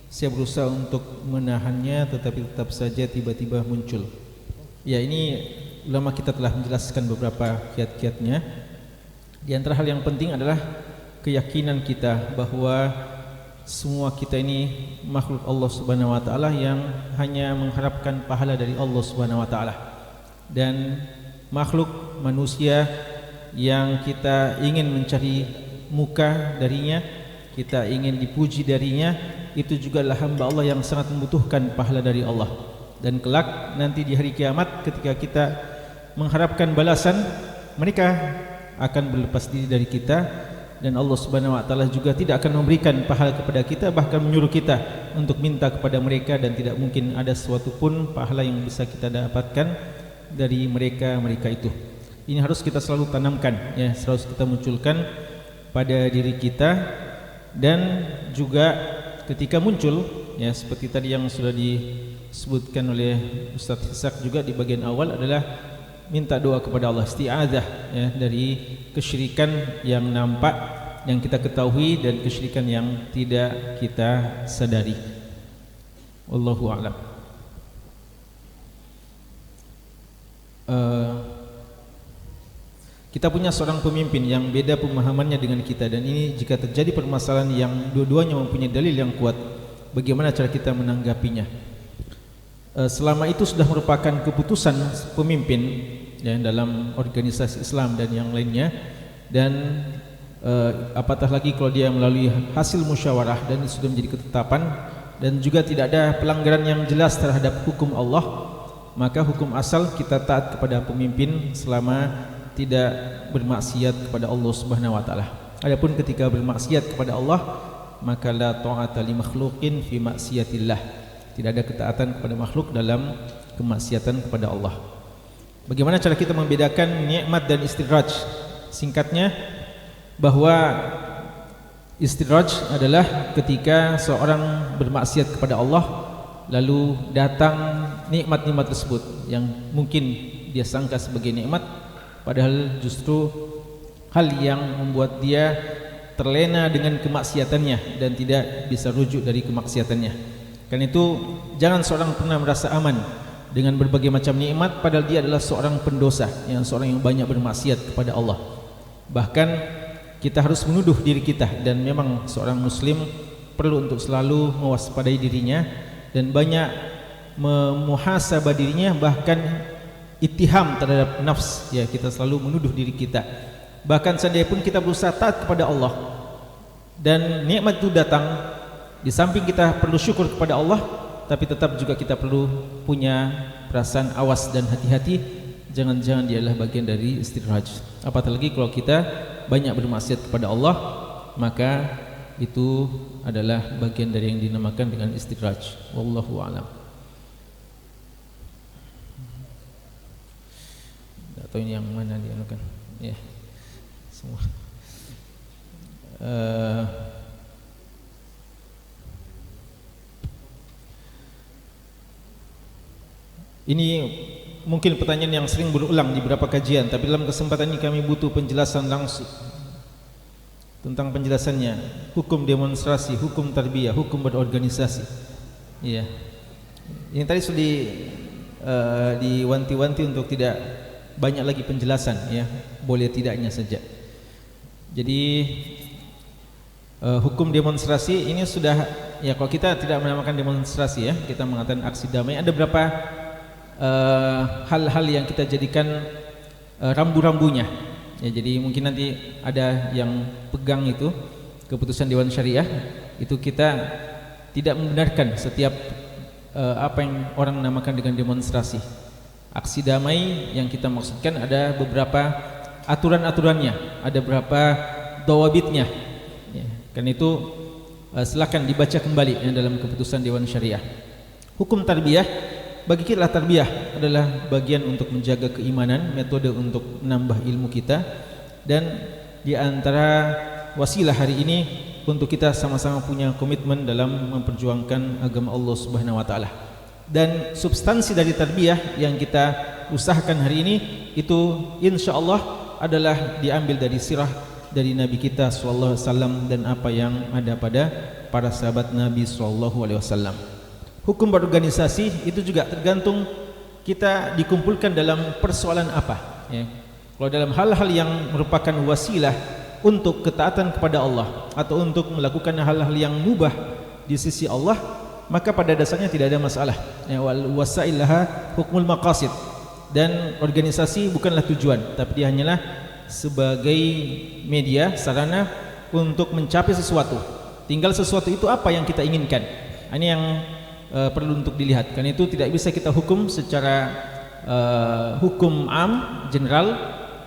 saya berusaha untuk menahannya tetapi tetap saja tiba-tiba muncul. Ya, ini ulama kita telah menjelaskan beberapa kiat-kiatnya. Di antara hal yang penting adalah keyakinan kita bahwa semua kita ini makhluk Allah Subhanahu wa taala yang hanya mengharapkan pahala dari Allah Subhanahu wa taala. Dan makhluk manusia yang kita ingin mencari muka darinya, kita ingin dipuji darinya, itu juga adalah hamba Allah yang sangat membutuhkan pahala dari Allah. Dan kelak nanti di hari kiamat ketika kita mengharapkan balasan, mereka akan berlepas diri dari kita. Dan Allah Subhanahu wa taala juga tidak akan memberikan pahala kepada kita, bahkan menyuruh kita untuk minta kepada mereka, dan tidak mungkin ada sesuatu pun pahala yang bisa kita dapatkan dari mereka itu. Ini harus kita selalu tanamkan, ya, harus kita munculkan pada diri kita. Dan juga ketika muncul, ya, seperti tadi yang sudah disebutkan oleh Ustaz Ishaq juga di bagian awal, adalah minta doa kepada Allah, isti'adzah, ya, dari kesyirikan yang nampak, yang kita ketahui, dan kesyirikan yang tidak kita sadari. Wallahu a'lam. Kita punya seorang pemimpin yang beda pemahamannya dengan kita, dan ini jika terjadi permasalahan yang dua-duanya mempunyai dalil yang kuat, bagaimana cara kita menanggapinya? Selama itu sudah merupakan keputusan pemimpin, ya, dalam organisasi Islam dan yang lainnya, dan apatah lagi kalau dia melalui hasil musyawarah dan itu sudah menjadi ketetapan, dan juga tidak ada pelanggaran yang jelas terhadap hukum Allah, maka hukum asal kita taat kepada pemimpin selama tidak bermaksiat kepada Allah Subhanahu wa taala. Adapun ketika bermaksiat kepada Allah, maka la ta'ata li makhluqin fi maksiatillah. Tidak ada ketaatan kepada makhluk dalam kemaksiatan kepada Allah. Bagaimana cara kita membedakan nikmat dan istidraj? Singkatnya, bahwa istidraj adalah ketika seorang bermaksiat kepada Allah, lalu datang nikmat-nikmat tersebut yang mungkin dia sangka sebagai nikmat, padahal justru hal yang membuat dia terlena dengan kemaksiatannya dan tidak bisa rujuk dari kemaksiatannya. Karena itu jangan seorang pernah merasa aman dengan berbagai macam nikmat padahal dia adalah seorang pendosa, seorang yang banyak bermaksiat kepada Allah. Bahkan kita harus menuduh diri kita, dan memang seorang muslim perlu untuk selalu mewaspadai dirinya dan banyak memuhasabah dirinya, bahkan ittiham terhadap nafs, ya, kita selalu menuduh diri kita. Bahkan seandainya pun kita berusaha taat kepada Allah dan nikmat itu datang, di samping kita perlu syukur kepada Allah, tapi tetap juga kita perlu punya perasaan awas dan hati-hati, jangan-jangan dia adalah bagian dari istidraj. Apatah lagi kalau kita banyak bermaksiat kepada Allah, maka itu adalah bagian dari yang dinamakan dengan istidraj. Wallahu a'lam. Atau ini yang mana dianukan? Ya, semua. Ini mungkin pertanyaan yang sering berulang di beberapa kajian, tapi dalam kesempatan ini kami butuh penjelasan langsung tentang penjelasannya. Hukum demonstrasi, hukum tarbiyah, hukum berorganisasi. Iya. Ini tadi sudah diwanti-wanti untuk tidak banyak lagi penjelasan, ya, boleh tidaknya saja. Jadi hukum demonstrasi ini sudah, ya, kalau kita tidak menamakan demonstrasi, ya, kita mengatakan aksi damai. Ada berapa hal-hal yang kita jadikan rambu-rambunya, ya, jadi mungkin nanti ada yang pegang itu keputusan Dewan Syariah, itu kita tidak membenarkan setiap apa yang orang namakan dengan demonstrasi. Aksi damai yang kita maksudkan ada beberapa aturan-aturannya, ada beberapa dawabitnya. Ya, karena itu silakan dibaca kembali yang dalam keputusan Dewan Syariah. Hukum tarbiyah, bagi kita tarbiyah adalah bagian untuk menjaga keimanan, metode untuk menambah ilmu kita, dan di antara wasilah hari ini untuk kita sama-sama punya komitmen dalam memperjuangkan agama Allah Subhanahu wa taala. Dan substansi dari tarbiyah yang kita usahakan hari ini itu insyaallah adalah diambil dari sirah dari Nabi kita sallallahu alaihi wasallam dan apa yang ada pada para sahabat Nabi sallallahu alaihi wasallam. Hukum berorganisasi itu juga tergantung kita dikumpulkan dalam persoalan apa, ya. Kalau dalam hal-hal yang merupakan wasilah untuk ketaatan kepada Allah atau untuk melakukan hal-hal yang mubah di sisi Allah, maka pada dasarnya tidak ada masalah. Ya, wal wasailaha hukmul maqasid, dan organisasi bukanlah tujuan, tapi dia hanyalah sebagai media, sarana untuk mencapai sesuatu. Tinggal sesuatu itu apa yang kita inginkan. Ini yang perlu untuk dilihat. Karena itu tidak bisa kita hukum secara hukum am, general,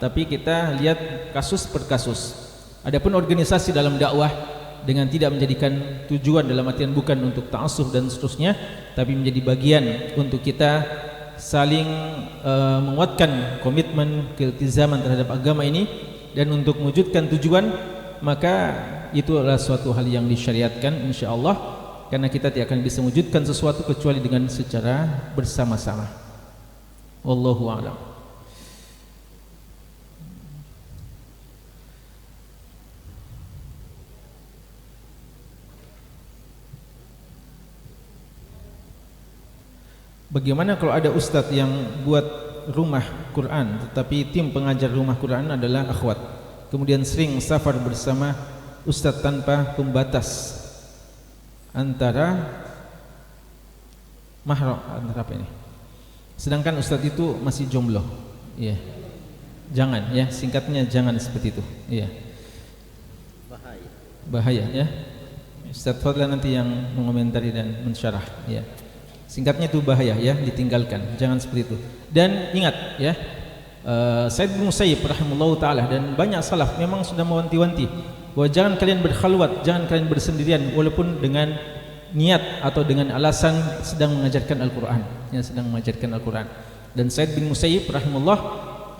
tapi kita lihat kasus per kasus. Adapun organisasi dalam dakwah dengan tidak menjadikan tujuan dalam artian bukan untuk ta'assub dan seterusnya, tapi menjadi bagian untuk kita saling menguatkan komitmen keiltizaman terhadap agama ini dan untuk mewujudkan tujuan, maka itu adalah suatu hal yang disyariatkan insyaallah, karena kita tidak akan bisa mewujudkan sesuatu kecuali dengan secara bersama-sama. Wallahu a'lam. Bagaimana kalau ada ustadz yang buat rumah Quran, tetapi tim pengajar rumah Quran adalah akhwat, kemudian sering safar bersama ustadz tanpa pembatas antara mahram, antara apa ini? Sedangkan ustadz itu masih jomblo. Iya. Jangan ya, singkatnya jangan seperti itu. Iya. Bahaya ya. Ustadz Fadlan nanti yang mengomentari dan mensyarah, ya. Singkatnya itu bahaya ya, ditinggalkan, jangan seperti itu. Dan ingat ya, Said bin Musayyib rahimahullah ta'ala dan banyak salaf memang sudah mewanti-wanti bahwa jangan kalian berkhalwat, jangan kalian bersendirian walaupun dengan niat atau dengan alasan sedang mengajarkan Al-Quran, ya, sedang mengajarkan Al-Quran. Dan Said bin Musayyib rahimahullah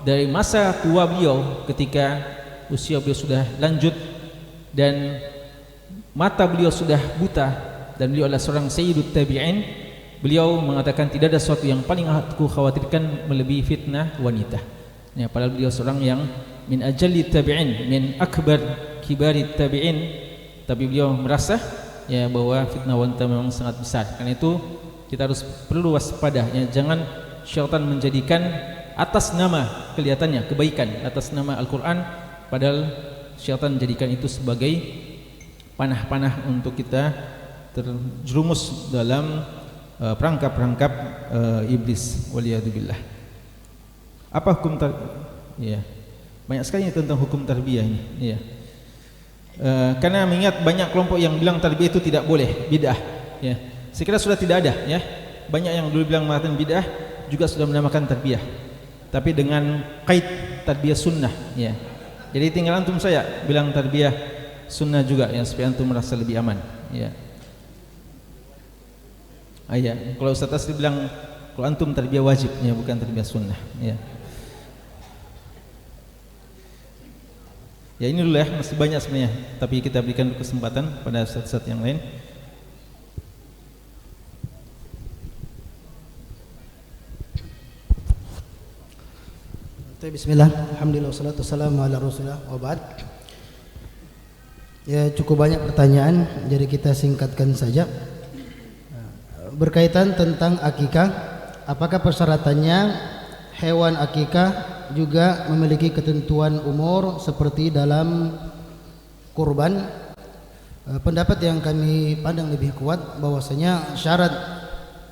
dari masa tua beliau ketika usia beliau sudah lanjut dan mata beliau sudah buta dan beliau adalah seorang sayyidut tabi'in, beliau mengatakan tidak ada sesuatu yang paling aku khawatirkan melebihi fitnah wanita. Ya, padahal beliau seorang yang min ajalli tabi'in, min akbar kibari tabi'in, tapi beliau merasa ya bahwa fitnah wanita memang sangat besar. Karena itu kita harus perlu waspada, ya, jangan syaitan menjadikan atas nama kelihatannya kebaikan, atas nama Al-Quran, padahal syaitan menjadikan itu sebagai panah-panah untuk kita terjerumus dalam perangkap-perangkap iblis, waliyadzubillah. Apa hukum ya, banyak sekali tentang hukum tarbiyah ini, ya. Karena mengingat banyak kelompok yang bilang tarbiyah itu tidak boleh, bid'ah, ya. Sekira sudah tidak ada, ya. Banyak yang dulu bilang mengatakan bid'ah juga sudah menamakan tarbiyah, tapi dengan kait tarbiyah sunnah, ya. Jadi tinggal antum saya bilang tarbiyah sunnah juga, ya, supaya antum merasa lebih aman, ya. Ya, kalau Ustaz Asri bilang kalau antum tarbiyah wajib, ya, bukan tarbiyah sunnah, ya. Ya, ini dulu ya, masih banyak sebenarnya, tapi kita berikan kesempatan pada Ustaz-Ustaz yang lain. Bismillah, alhamdulillah, wassalatu wassalamu ala rasulillah, wa ba'd. Ya, cukup banyak pertanyaan, jadi kita singkatkan saja. Berkaitan tentang akikah, apakah persyaratannya hewan akikah juga memiliki ketentuan umur seperti dalam kurban? Pendapat yang kami pandang lebih kuat bahwasanya syarat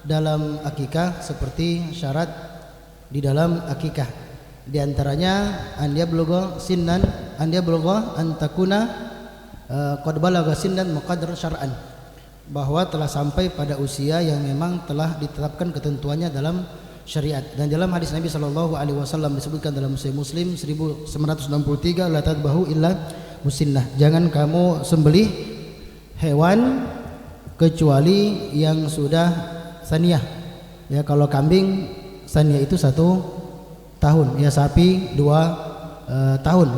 dalam akikah seperti syarat di dalam akikah. Di antaranya an yablugha sinnan, an yablugha an takuna qad balagha sinnan muqaddar syar'an. bahwa telah sampai pada usia yang memang telah ditetapkan ketentuannya dalam syariat. Dan dalam hadis Nabi SAW disebutkan dalam Sahih Muslim 1963, la tadbahu illa musinnah, jangan kamu sembelih hewan kecuali yang sudah saniyah. Ya, kalau kambing saniyah itu 1 tahun, ya sapi 2 tahun,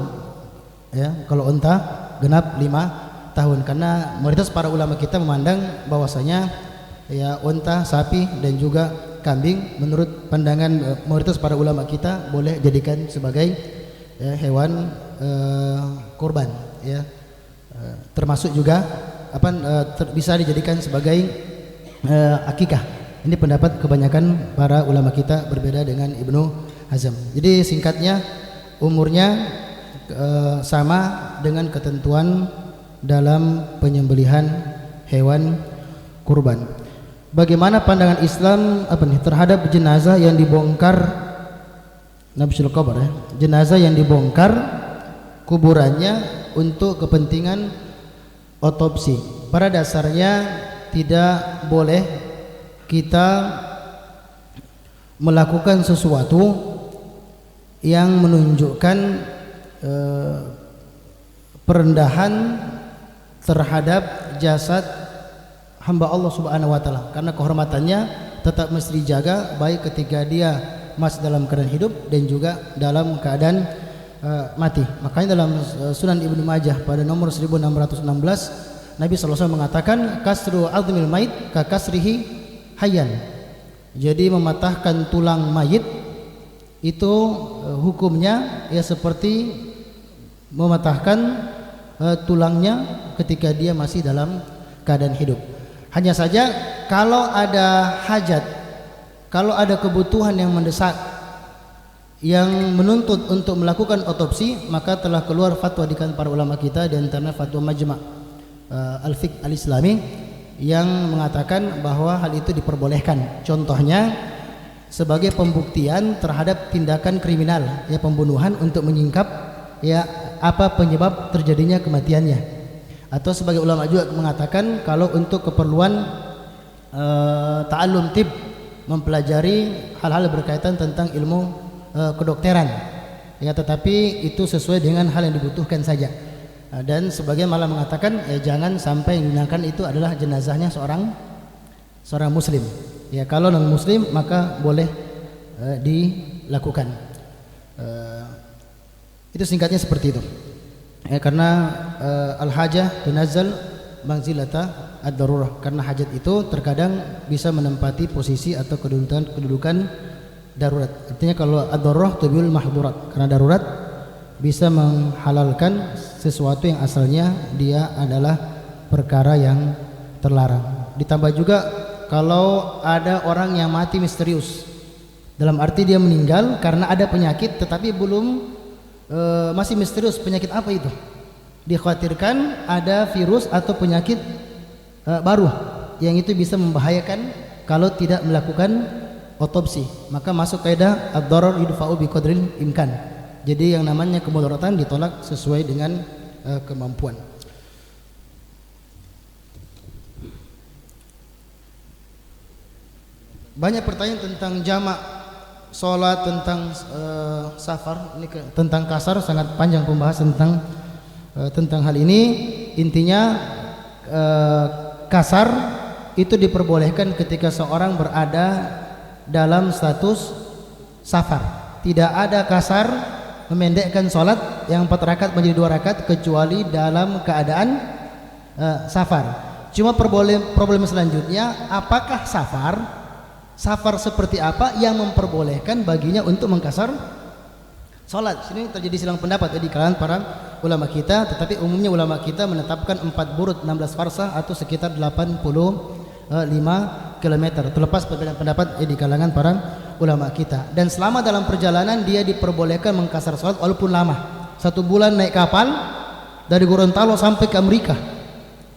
ya kalau unta genap 5 tahun. Karena mayoritas para ulama kita memandang bahwasanya ya unta, sapi dan juga kambing menurut pandangan mayoritas para ulama kita boleh jadikan sebagai hewan kurban, ya termasuk juga bisa dijadikan sebagai akikah. Ini pendapat kebanyakan para ulama kita, berbeda dengan Ibnu Hazm. Jadi singkatnya, umurnya sama dengan ketentuan dalam penyembelihan hewan kurban. Bagaimana pandangan Islam terhadap jenazah yang dibongkar nabshul qabr, jenazah yang dibongkar kuburannya untuk kepentingan otopsi? Pada dasarnya tidak boleh kita melakukan sesuatu yang menunjukkan perendahan terhadap jasad hamba Allah Subhanahu wa taala, karena kehormatannya tetap mesti dijaga baik ketika dia masih dalam keadaan hidup dan juga dalam keadaan mati. Makanya dalam Sunan Ibnu Majah pada nomor 1616 Nabi SAW mengatakan kasru azmil mait ka kasrihi hayyan. Jadi mematahkan tulang mayit itu hukumnya ya seperti mematahkan tulangnya ketika dia masih dalam keadaan hidup. Hanya saja kalau ada hajat, kalau ada kebutuhan yang mendesak yang menuntut untuk melakukan otopsi, maka telah keluar fatwa di kalangan para ulama kita, di antaranya fatwa Majma' al-Fiqh al-Islami yang mengatakan bahwa hal itu diperbolehkan. Contohnya sebagai pembuktian terhadap tindakan kriminal, ya pembunuhan untuk menyingkap ya apa penyebab terjadinya kematiannya. Atau sebagai ulama juga mengatakan kalau untuk keperluan ta'allum tib, mempelajari hal-hal berkaitan tentang ilmu kedokteran, ya tetapi itu sesuai dengan hal yang dibutuhkan saja. Dan sebagian malah mengatakan jangan sampai yang digunakan itu adalah jenazahnya seorang muslim. Ya kalau non muslim maka boleh dilakukan. Itu singkatnya seperti itu. Karena al-hajah tunazzal manzilata ad-darurah, karena hajat itu terkadang bisa menempati posisi atau kedudukan darurat. Artinya kalau ad-darurah tubil mahdurat, karena darurat bisa menghalalkan sesuatu yang asalnya dia adalah perkara yang terlarang. Ditambah juga kalau ada orang yang mati misterius, dalam arti dia meninggal karena ada penyakit tetapi belum masih misterius penyakit apa itu, dikhawatirkan ada virus atau penyakit baru yang itu bisa membahayakan kalau tidak melakukan otopsi, maka masuk kaidah ad-darar yudfa'u biqadril imkan. Jadi yang namanya kemudaratan ditolak sesuai dengan kemampuan. Banyak pertanyaan tentang jamak sholat, tentang safar, ini tentang kasar, sangat panjang pembahasan tentang hal ini. Intinya kasar itu diperbolehkan ketika seorang berada dalam status safar. Tidak ada kasar memendekkan sholat yang 4 rakaat menjadi 2 rakaat kecuali dalam keadaan safar. Cuma problem selanjutnya, apakah safar seperti apa yang memperbolehkan baginya untuk mengkasar sholat? Sini terjadi silang pendapat di kalangan para ulama kita, tetapi umumnya ulama kita menetapkan 4 burud 16 farsah atau sekitar 85 km. Terlepas perbedaan pendapat di kalangan para ulama kita. Dan selama dalam perjalanan dia diperbolehkan mengkasar sholat walaupun lama. 1 bulan naik kapal dari Gorontalo sampai ke Amerika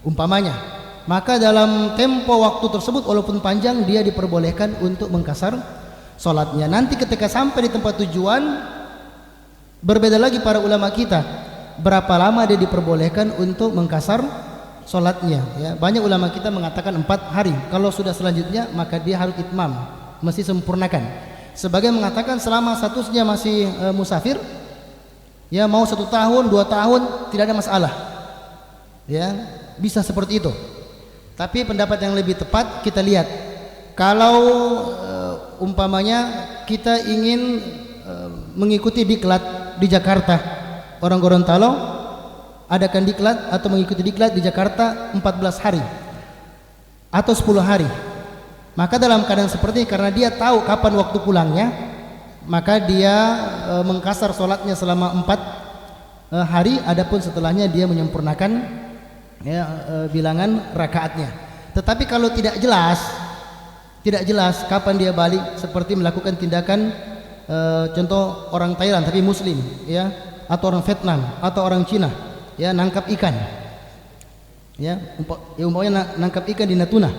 umpamanya, maka dalam tempo waktu tersebut walaupun panjang dia diperbolehkan untuk mengkasar sholatnya. Nanti ketika sampai di tempat tujuan berbeda lagi para ulama kita, berapa lama dia diperbolehkan untuk mengkasar sholatnya. Ya, banyak ulama kita mengatakan 4 hari. Kalau sudah selanjutnya maka dia harus itmam, mesti sempurnakan. Sebagian mengatakan selama statusnya masih musafir, ya mau 1 tahun 2 tahun tidak ada masalah. Ya, bisa seperti itu. Tapi pendapat yang lebih tepat kita lihat, kalau umpamanya kita ingin mengikuti diklat di Jakarta, orang Gorontalo adakan diklat atau mengikuti diklat di Jakarta 14 hari atau 10 hari, maka dalam keadaan seperti ini, karena dia tahu kapan waktu pulangnya, maka dia mengkasar sholatnya selama 4 hari, adapun setelahnya dia menyempurnakan bilangan rakaatnya. Tetapi kalau tidak jelas kapan dia balik, seperti melakukan tindakan contoh orang Thailand tapi muslim, ya, atau orang Vietnam atau orang Cina, ya, nangkap ikan, ya umpamanya nangkap ikan di Natuna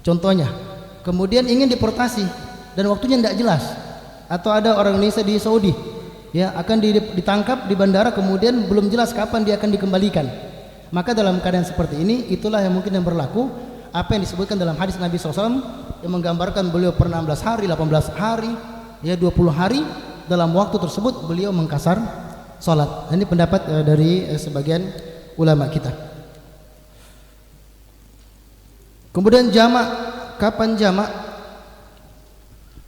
contohnya, kemudian ingin deportasi dan waktunya tidak jelas, atau ada orang Indonesia di Saudi, ya, akan ditangkap di bandara, kemudian belum jelas kapan dia akan dikembalikan, maka dalam keadaan seperti ini itulah yang mungkin yang berlaku apa yang disebutkan dalam hadis Nabi SAW yang menggambarkan beliau per 16 hari, 18 hari, ya 20 hari, dalam waktu tersebut beliau mengkasar sholat. Ini pendapat dari sebagian ulama kita. Kemudian jamak, kapan jamak?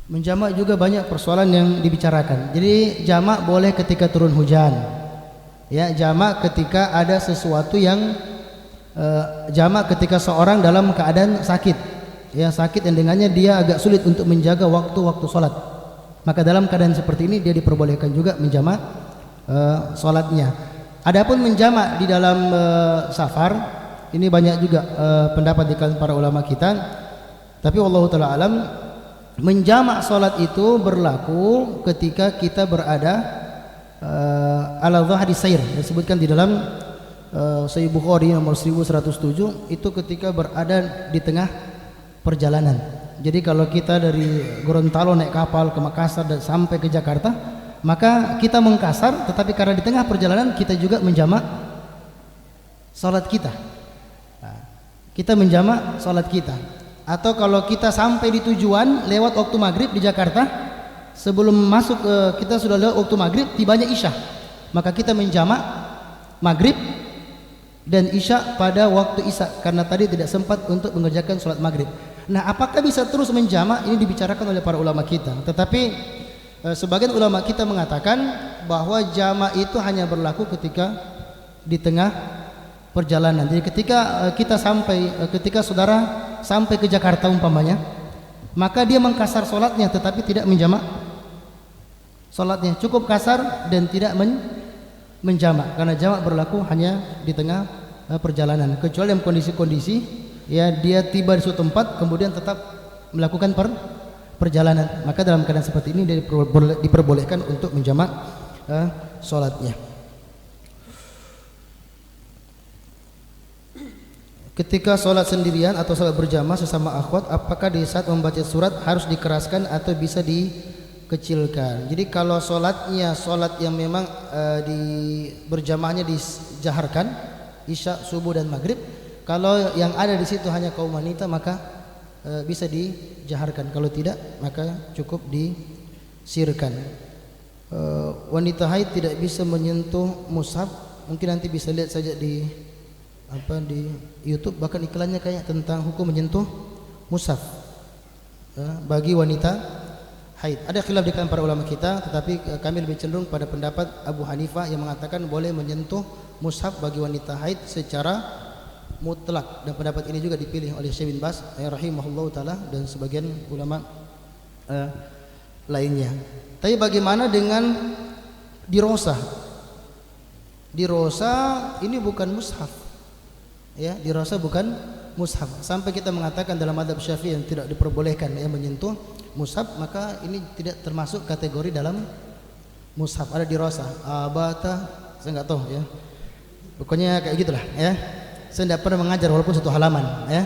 Menjamak juga banyak persoalan yang dibicarakan. Jadi jamak boleh ketika turun hujan, ya, jamak ketika ada sesuatu yang jamak ketika seorang dalam keadaan sakit, ya, sakit yang dengannya dia agak sulit untuk menjaga waktu-waktu sholat, maka dalam keadaan seperti ini dia diperbolehkan juga menjamak sholatnya. Adapun menjamak di dalam safar, ini banyak juga pendapat di kalangan para ulama kita, tapi wallahu taala alam, menjamak sholat itu berlaku ketika kita berada ala dhahri sair, disebutkan di dalam Sahih Bukhari nomor 1107, itu ketika berada di tengah perjalanan. Jadi kalau kita dari Gorontalo naik kapal ke Makassar dan sampai ke Jakarta, maka kita mengkasar, tetapi karena di tengah perjalanan kita juga menjamak salat kita. Nah, kita menjamak salat kita. Atau kalau kita sampai di tujuan lewat waktu maghrib di Jakarta, sebelum masuk kita sudah lewat waktu maghrib, tibanya isya, maka kita menjamak maghrib dan isya pada waktu isya, karena tadi tidak sempat untuk mengerjakan sholat maghrib. Nah, apakah bisa terus menjamak? Ini dibicarakan oleh para ulama kita. Tetapi sebagian ulama kita mengatakan bahwa jamak itu hanya berlaku ketika di tengah perjalanan. Jadi ketika saudara sampai ke Jakarta umpamanya, maka dia mengkasar sholatnya tetapi tidak menjamak sholatnya, cukup kasar dan tidak menjamak, karena jamak berlaku hanya di tengah perjalanan, kecuali dalam kondisi-kondisi, ya, dia tiba di suatu tempat kemudian tetap melakukan perjalanan, maka dalam keadaan seperti ini dia diperbolehkan untuk menjamak sholatnya. Ketika sholat sendirian atau sholat berjamaah sesama akhwat, apakah di saat membaca surat harus dikeraskan atau bisa dikecilkan? Jadi kalau sholatnya sholat yang memang berjamaahnya dijaharkan, isya, subuh dan maghrib, kalau yang ada di situ hanya kaum wanita maka bisa dijaharkan, kalau tidak maka cukup disirkan. Wanita haid tidak bisa menyentuh mushaf, mungkin nanti bisa lihat saja di YouTube, bahkan iklannya kayak tentang hukum menyentuh mushaf bagi wanita haid. Ada khilaf di kalangan para ulama kita, tetapi kami lebih cenderung pada pendapat Abu Hanifah yang mengatakan boleh menyentuh mushaf bagi wanita haid secara mutlak, dan pendapat ini juga dipilih oleh Syekh bin Baz rahimahullahu taala dan sebagian ulama lainnya. Tapi bagaimana dengan dirosa? Dirosa ini bukan mushaf, ya, dirosa bukan mushaf. Sampai kita mengatakan dalam mazhab Syafi'i yang tidak diperbolehkan menyentuh mushaf, maka ini tidak termasuk kategori dalam mushaf. Ada dirosa, abata, saya nggak tahu, ya. Pokoknya kayak gitulah, ya. Saya tidak pernah mengajar walaupun satu halaman, ya.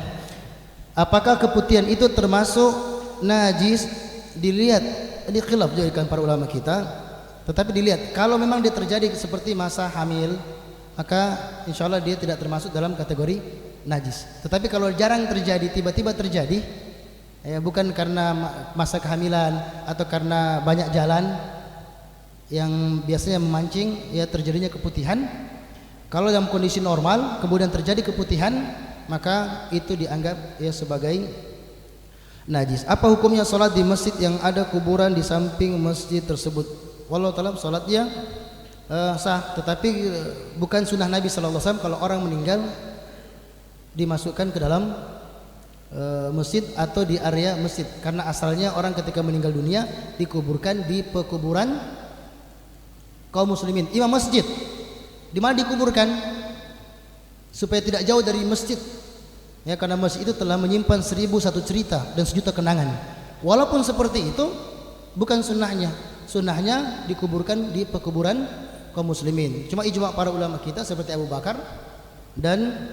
Apakah keputihan itu termasuk najis? Dilihat, ini khilaf juga para ulama kita. Tetapi dilihat, kalau memang dia terjadi seperti masa hamil maka insya Allah dia tidak termasuk dalam kategori najis. Tetapi kalau jarang terjadi, tiba-tiba terjadi, ya bukan karena masa kehamilan atau karena banyak jalan yang biasanya memancing ya terjadinya keputihan. Kalau dalam kondisi normal kemudian terjadi keputihan, maka itu dianggap ya sebagai najis. Apa hukumnya sholat di masjid yang ada kuburan di samping masjid tersebut? Wallahu ta'ala sholatnya sah, tetapi bukan sunnah Nabi SAW kalau orang meninggal dimasukkan ke dalam masjid atau di area masjid, karena asalnya orang ketika meninggal dunia dikuburkan di pekuburan kaum muslimin. Imam masjid di mana dikuburkan supaya tidak jauh dari masjid, ya, karena masjid itu telah menyimpan 1001 cerita dan 1 juta kenangan. Walaupun seperti itu bukan sunnahnya. Sunnahnya dikuburkan di pekuburan kaum muslimin. Cuma ijma para ulama kita seperti Abu Bakar dan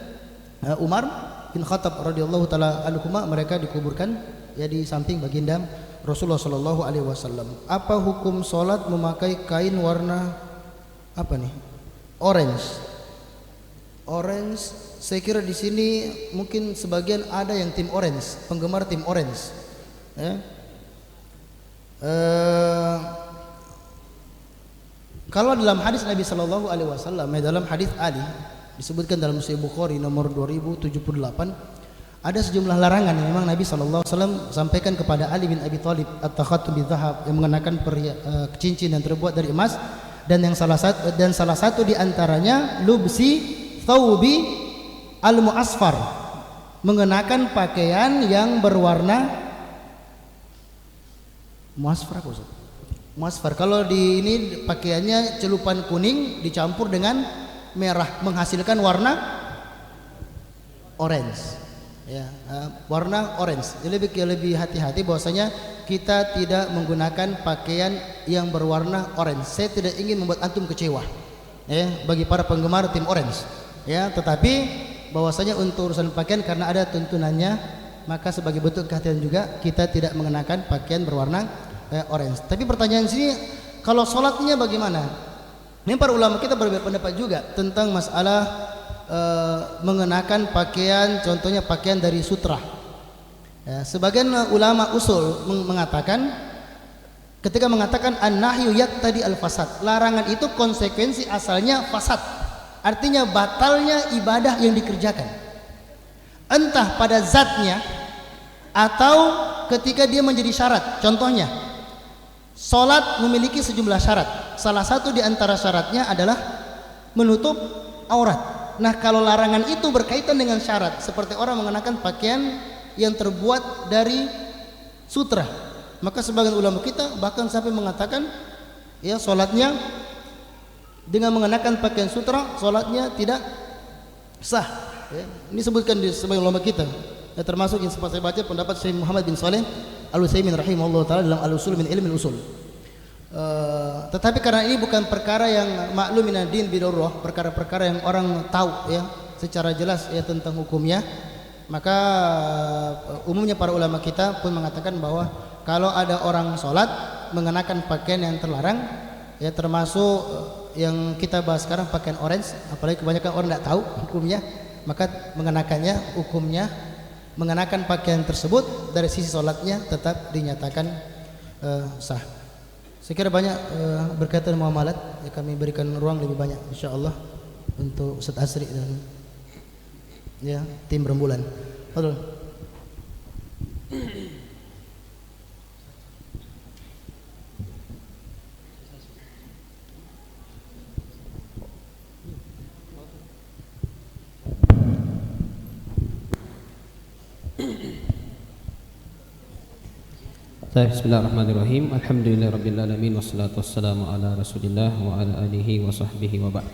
Umar bin Khattab radhiyallahu taala anhuma, mereka dikuburkan ya di samping baginda Rasulullah sallallahu alaihi wasallam. Apa hukum salat memakai kain warna apa nih? Orange. Orange, saya kira di sini mungkin sebagian ada yang tim orange, penggemar tim orange. Ya. Kalau dalam hadis Nabi sallallahu alaihi wasallam, dalam hadis Ali disebutkan dalam Sahih Bukhari nomor 2078, ada sejumlah larangan yang memang Nabi SAW sampaikan kepada Ali bin Abi Thalib, at-takhattum bidzahab, yang mengenakan cincin yang terbuat dari emas, dan yang salah satu di antaranya lubsi thawbi al-mu'asfar, mengenakan pakaian yang berwarna muasfar. Muasfar kalau di ini pakaiannya celupan kuning dicampur dengan merah menghasilkan warna orange, ya, warna orange. Jadi lebih hati-hati bahwasanya kita tidak menggunakan pakaian yang berwarna orange. Saya tidak ingin membuat antum kecewa, ya, bagi para penggemar tim orange, ya, tetapi bahwasanya untuk urusan pakaian karena ada tuntunannya, maka sebagai bentuk kehatian juga kita tidak mengenakan pakaian berwarna orange. Tapi pertanyaan sini, kalau sholatnya bagaimana? Ini para ulama kita berbeda pendapat juga tentang masalah mengenakan pakaian, contohnya pakaian dari sutra. Ya, sebagian ulama usul mengatakan, ketika mengatakan an-nahyu yaqtadi al-fasad, larangan itu konsekuensi asalnya fasad, artinya batalnya ibadah yang dikerjakan, entah pada zatnya atau ketika dia menjadi syarat. Contohnya, salat memiliki sejumlah syarat. Salah satu di antara syaratnya adalah menutup aurat. Nah, kalau larangan itu berkaitan dengan syarat, seperti orang mengenakan pakaian yang terbuat dari sutra, maka sebagian ulama kita bahkan sampai mengatakan, ya, salatnya dengan mengenakan pakaian sutra, salatnya tidak sah. Ya, ini sebutkan di sebagian ulama kita. Ya, termasuk yang sempat saya baca pendapat Syekh Muhammad bin Shalih Al-Utsaimin rahimahullah taala dalam Al-Usul min Ilmi Al-Usul. Tetapi karena ini bukan perkara yang maklum min ad-din bidurrah, perkara-perkara yang orang tahu ya secara jelas ya tentang hukumnya, maka umumnya para ulama kita pun mengatakan bahwa kalau ada orang sholat mengenakan pakaian yang terlarang, ya termasuk yang kita bahas sekarang pakaian orange, apalagi kebanyakan orang tidak tahu hukumnya, maka mengenakannya hukumnya mengenakan pakaian tersebut dari sisi sholatnya tetap dinyatakan sah. Saya kira banyak berkaitan muamalat, ya, kami berikan ruang lebih banyak insyaallah untuk Ustaz Asri dan ya tim Rembulan. Betul. Bismillahirrahmanirrahim. Alhamdulillahirabbil alamin wassalatu wassalamu ala Rasulillah wa ala alihi wa sahbihi wa ba'd.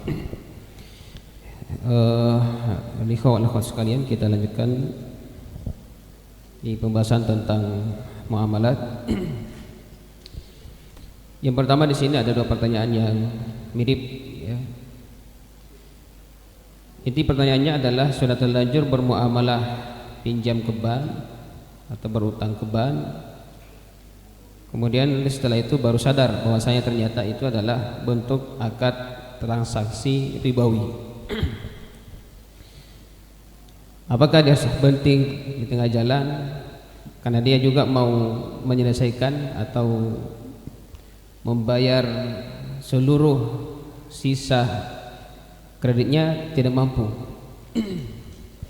Ikhwan akhwat sekalian, kita lanjutkan di pembahasan tentang muamalat. Yang pertama di sini ada dua pertanyaan yang mirip ya. Inti pertanyaannya adalah sudah terlanjur bermuamalah pinjam ke bank atau berutang ke bank, kemudian setelah itu baru sadar bahwasanya ternyata itu adalah bentuk akad transaksi ribawi. Apakah dia berhenti di tengah jalan karena dia juga mau menyelesaikan atau membayar seluruh sisa kreditnya, tidak mampu?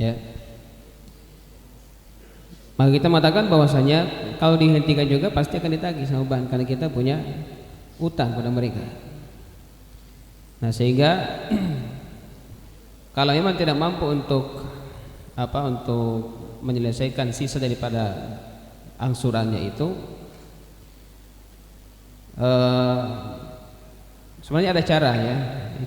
Ya. Maka kita mengatakan bahwasanya kalau dihentikan juga pasti akan ditagih sama bank karena kita punya utang pada mereka. Nah, sehingga kalau memang tidak mampu untuk menyelesaikan sisa daripada angsurannya itu, sebenarnya ada cara ya.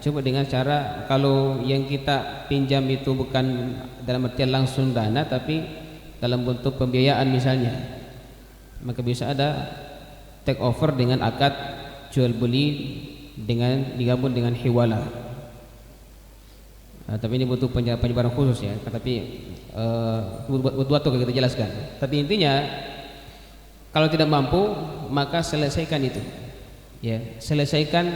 Coba dengan cara kalau yang kita pinjam itu bukan dalam artian langsung dana tapi dalam bentuk pembiayaan misalnya, maka bisa ada take over dengan akad jual beli dengan digabung dengan hiwala. Tapi ini butuh penyebaran khusus ya. Tapi butuh waktu kita jelaskan. Tapi intinya kalau tidak mampu maka selesaikan itu. Ya, selesaikan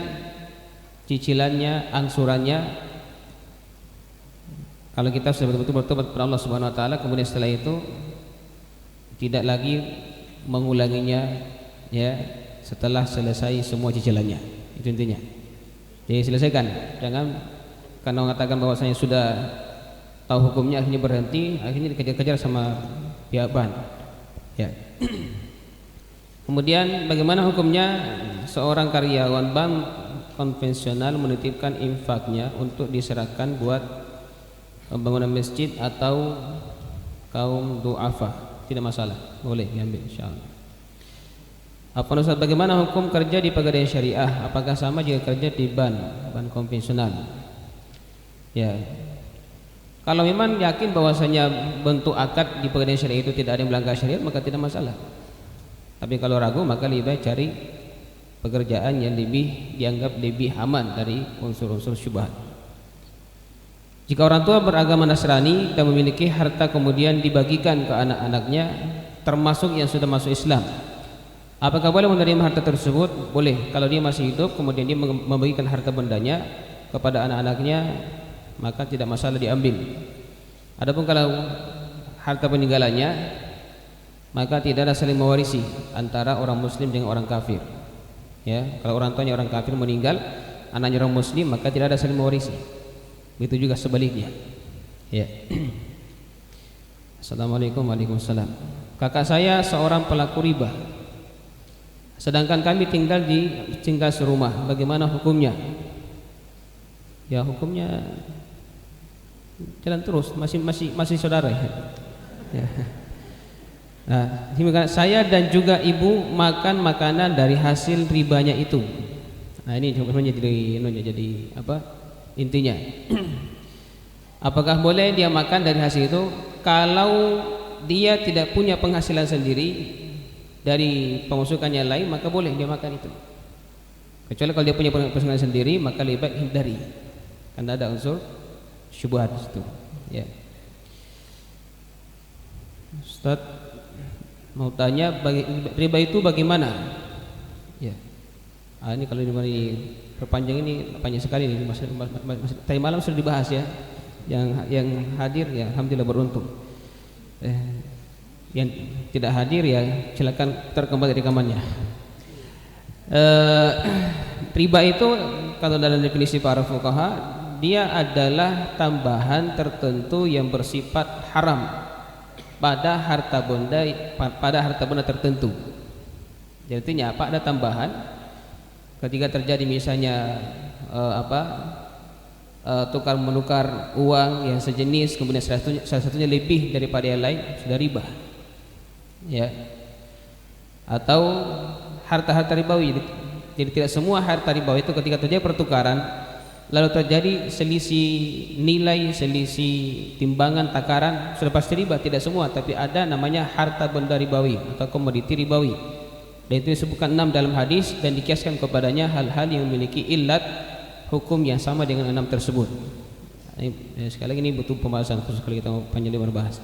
cicilannya, angsurannya. Kalau kita sudah betul-betul bertobat kepada Allah Subhanahu wa taala, kemudian setelah itu tidak lagi mengulanginya ya setelah selesai semua cicilannya. Itu intinya. Jadi selesaikan. Jangan karena mengatakan bahwasanya sudah tahu hukumnya akhirnya berhenti, akhirnya dikejar-kejar sama pihak bank. Ya. Kemudian bagaimana hukumnya seorang karyawan bank konvensional menitipkan infaknya untuk diserahkan buat pembangunan masjid atau kaum du'afa? Tidak masalah, boleh diambil insyaallah. Apa Ustaz, bagaimana hukum kerja di Pegadaian Syariah? Apakah sama jika kerja di bank konvensional? Ya. Kalau memang yakin bahwasanya bentuk akad di Pegadaian Syariah itu tidak ada yang melanggar syariat, maka tidak masalah. Tapi kalau ragu maka lebih baik cari pekerjaan yang lebih dianggap lebih aman dari unsur-unsur syubhat. Jika orang tua beragama Nasrani dan memiliki harta kemudian dibagikan ke anak-anaknya termasuk yang sudah masuk Islam, apakah boleh menerima harta tersebut? Boleh. Kalau dia masih hidup kemudian dia membagikan harta bendanya kepada anak-anaknya, maka tidak masalah diambil. Adapun kalau harta peninggalannya, maka tidak ada saling mewarisi antara orang muslim dengan orang kafir. Ya, kalau orang tuanya orang kafir meninggal, anaknya orang muslim, maka tidak ada saling mewarisi. Begitu juga sebaliknya. Ya. Assalamualaikum warahmatullahi wabarakatuh. Kakak saya seorang pelaku riba, sedangkan kami tinggal serumah. Bagaimana hukumnya? Ya, hukumnya jalan terus, masih saudara ya. Ya. Nah, saya dan juga ibu makan makanan dari hasil ribanya itu. Nah, ini jadi apa? Intinya. Apakah boleh dia makan dari hasil itu? Kalau dia tidak punya penghasilan sendiri dari pemasukannya lain, maka boleh dia makan itu. Kecuali kalau dia punya penghasilan sendiri, maka lebih baik hindari. Karena ada unsur syubhat di situ. Ya. Ustaz mau tanya, riba itu bagaimana? Ya. Ini kalau perpanjang ini panjang sekali ini. Tadi malam sudah dibahas ya. Yang hadir ya alhamdulillah beruntung. Yang tidak hadir ya silakan terkembali rekamannya. Riba itu kalau dalam definisi para fuqaha, dia adalah tambahan tertentu yang bersifat haram pada harta benda tertentu. Jadi artinya apa? Ada tambahan ketika terjadi misalnya tukar menukar uang yang sejenis, kemudian salah satunya lebih daripada yang lain, sudah riba. Ya. Atau harta-harta ribawi. Jadi tidak semua harta ribawi itu ketika terjadi pertukaran lalu terjadi selisih nilai, selisih timbangan, takaran, sudah pasti riba. Tidak semua, tapi ada namanya harta benda ribawi atau komoditi ribawi. Dan itu disebutkan 6 dalam hadis dan dikiaskan kepadanya hal-hal yang memiliki illat hukum yang sama dengan 6 tersebut. Sekali lagi ini butuh pembahasan khusus kalau kita mau panjang lebar bahas.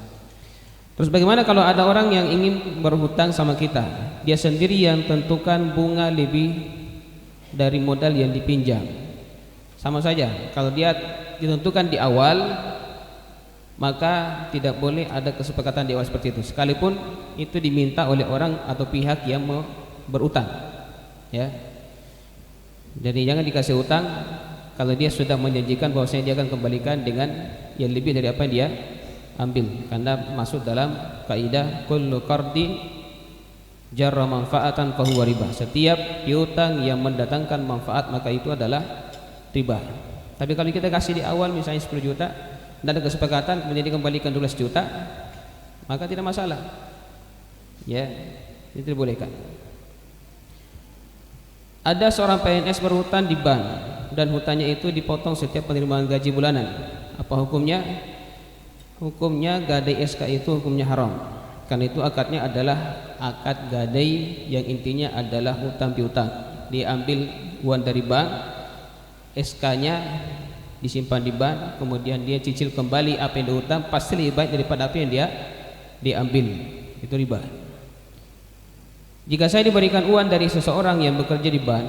Terus bagaimana kalau ada orang yang ingin berhutang sama kita, dia sendiri yang tentukan bunga lebih dari modal yang dipinjam? Sama saja, kalau dia ditentukan di awal, maka tidak boleh ada kesepakatan di awal seperti itu, sekalipun itu diminta oleh orang atau pihak yang mau berutang, ya. Jadi jangan dikasih utang kalau dia sudah menjanjikan bahwasanya dia akan kembalikan dengan yang lebih dari apa yang dia ambil, karena masuk dalam kaidah kullu qardin jarra manfaatan fahuwa riba. Setiap piutang yang mendatangkan manfaat maka itu adalah riba. Tapi kalau kita kasih di awal misalnya 10 juta dan ada kesepakatan kemudian dikembalikan 12 juta, maka tidak masalah. Ya, itu dibolehkan. Ada seorang PNS berhutang di bank dan hutangnya itu dipotong setiap penerimaan gaji bulanan. Apa hukumnya? Hukumnya gadai SK itu hukumnya haram. Karena itu akadnya adalah akad gadai yang intinya adalah hutang piutang. Diambil uang dari bank, SK-nya disimpan di bank, kemudian dia cicil kembali apa yang dihutang, pasti lebih baik daripada apa yang dia diambil. Itu riba. Jika saya diberikan uang dari seseorang yang bekerja di bank,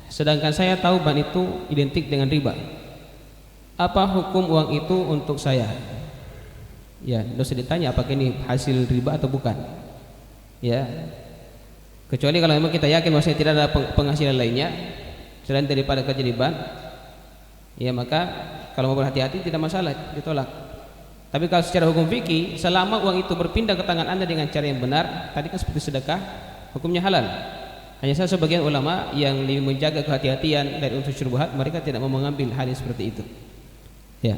sedangkan saya tahu bank itu identik dengan riba, apa hukum uang itu untuk saya? Ya, dosa ditanya apakah ini hasil riba atau bukan. Ya, kecuali kalau memang kita yakin bahwa tidak ada penghasilan lainnya selain daripada kerja di bank, ya maka kalau mau berhati-hati tidak masalah, ditolak. Tapi kalau secara hukum fikih, selama uang itu berpindah ke tangan Anda dengan cara yang benar, tadi kan seperti sedekah, hukumnya halal. Hanya saja sebagian ulama yang lebih menjaga kehati-hatian dari unsur syubhat, mereka tidak mau mengambil hal yang seperti itu. Ya.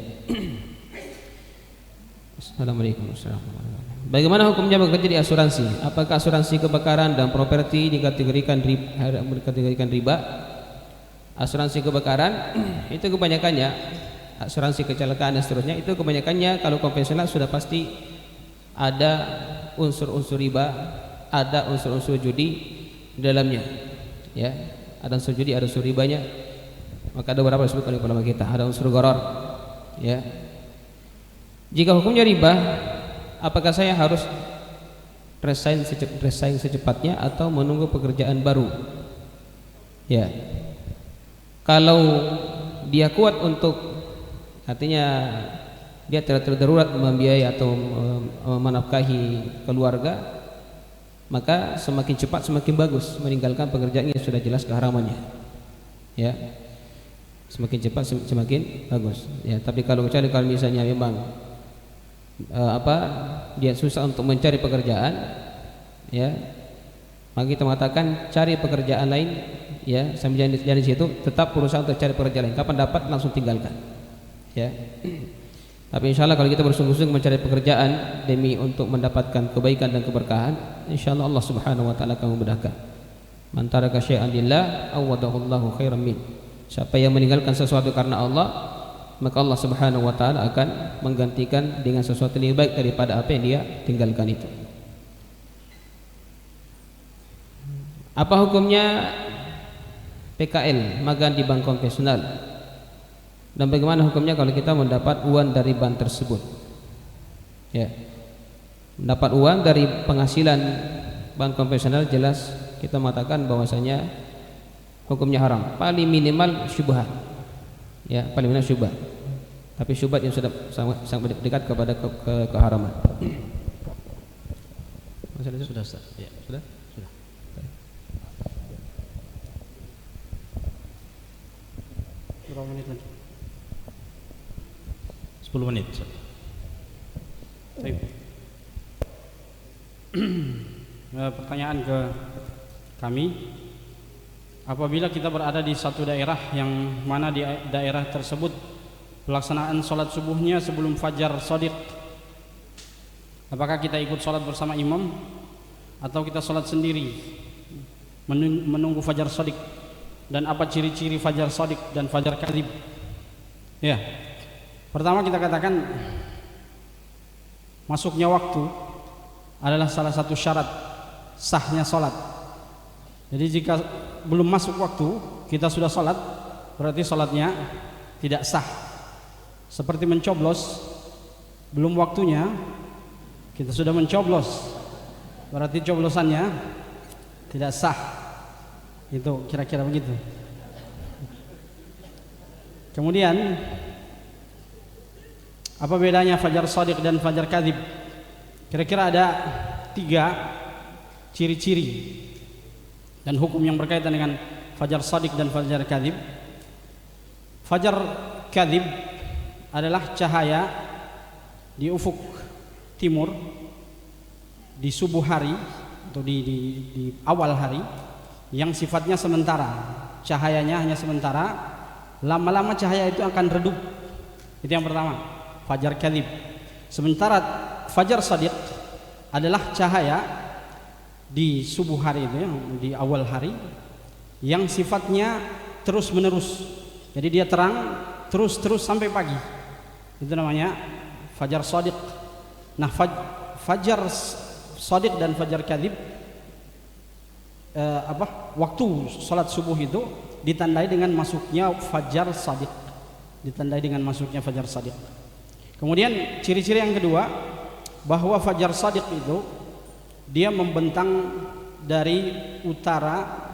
Assalamualaikum warahmatullahi wabarakatuh. Bagaimana hukumnya bekerja di asuransi? Apakah asuransi kebakaran dan properti dikategorikan riba? Asuransi kebakaran itu kebanyakannya, asuransi kecelakaan dan seterusnya itu kebanyakannya kalau konvensional sudah pasti ada unsur-unsur riba, ada unsur-unsur judi di dalamnya, ya, ada unsur judi, ada unsur ribanya. Maka ada beberapa disebut oleh ulama kita, ada unsur gharar, ya. Jika hukumnya riba, apakah saya harus resign secepatnya atau menunggu pekerjaan baru? Ya, kalau dia kuat untuk, artinya dia tidak darurat membiayai atau menafkahi keluarga, maka semakin cepat semakin bagus meninggalkan pekerjaan yang sudah jelas keharamannya. Ya, semakin cepat semakin bagus. Ya, tapi kalau misalnya memang dia susah untuk mencari pekerjaan, ya, maka kita mengatakan cari pekerjaan lain, ya, sambil jalan di situ tetap berusaha untuk cari pekerjaan lain. Kapan dapat langsung tinggalkan, ya. Tapi insya Allah kalau kita bersungguh-sungguh mencari pekerjaan demi untuk mendapatkan kebaikan dan keberkahan, insya Allah Allah Subhanahu Wa Taala akan memudahkan. Man taraka syai'an lillah awadahu Allahu khairan min. Siapa yang meninggalkan sesuatu karena Allah, maka Allah Subhanahu Wa Taala akan menggantikan dengan sesuatu yang lebih baik daripada apa yang dia tinggalkan itu. Apa hukumnya PKL, magang di bank konvensional? Dan bagaimana hukumnya kalau kita mendapat uang dari bank tersebut? Ya, mendapat uang dari penghasilan bank konvensional, jelas kita mengatakan bahwasanya hukumnya haram. Paling minimal syubhat, ya, paling minimal syubhat. Tapi syubhat yang sudah sangat dekat kepada keharaman. Sudah, Ustaz. Ya, sudah. Berapa menit lagi? 10 menit. Baik. Pertanyaan ke kami, apabila kita berada di satu daerah yang mana di daerah tersebut pelaksanaan sholat subuhnya sebelum fajar shadiq, apakah kita ikut sholat bersama imam atau kita sholat sendiri menunggu fajar shadiq, dan apa ciri-ciri fajar shadiq dan fajar kadhib? Ya, pertama kita katakan masuknya waktu adalah salah satu syarat sahnya sholat. Jadi jika belum masuk waktu kita sudah sholat, berarti sholatnya tidak sah. Seperti mencoblos, belum waktunya kita sudah mencoblos, berarti coblosannya tidak sah. Itu kira-kira begitu. Kemudian Apa bedanya fajar shadiq dan fajar kadzib? Kira-kira ada 3 ciri-ciri dan hukum yang berkaitan dengan fajar shadiq dan fajar kadzib. Fajar kadzib adalah cahaya di ufuk timur di subuh hari atau di awal hari yang sifatnya sementara, cahayanya hanya sementara, lama-lama cahaya itu akan redup. Itu yang pertama, fajar kadzib. Sementara fajar shadiq adalah cahaya di subuh hari itu, di awal hari, yang sifatnya terus menerus. Jadi dia terang terus sampai pagi. Itu namanya fajar shadiq. Nah, fajar shadiq dan fajar kadzib, waktu sholat subuh itu ditandai dengan masuknya fajar shadiq. Ditandai dengan masuknya fajar shadiq. Kemudian ciri-ciri yang kedua, bahwa fajar shadiq itu dia membentang dari utara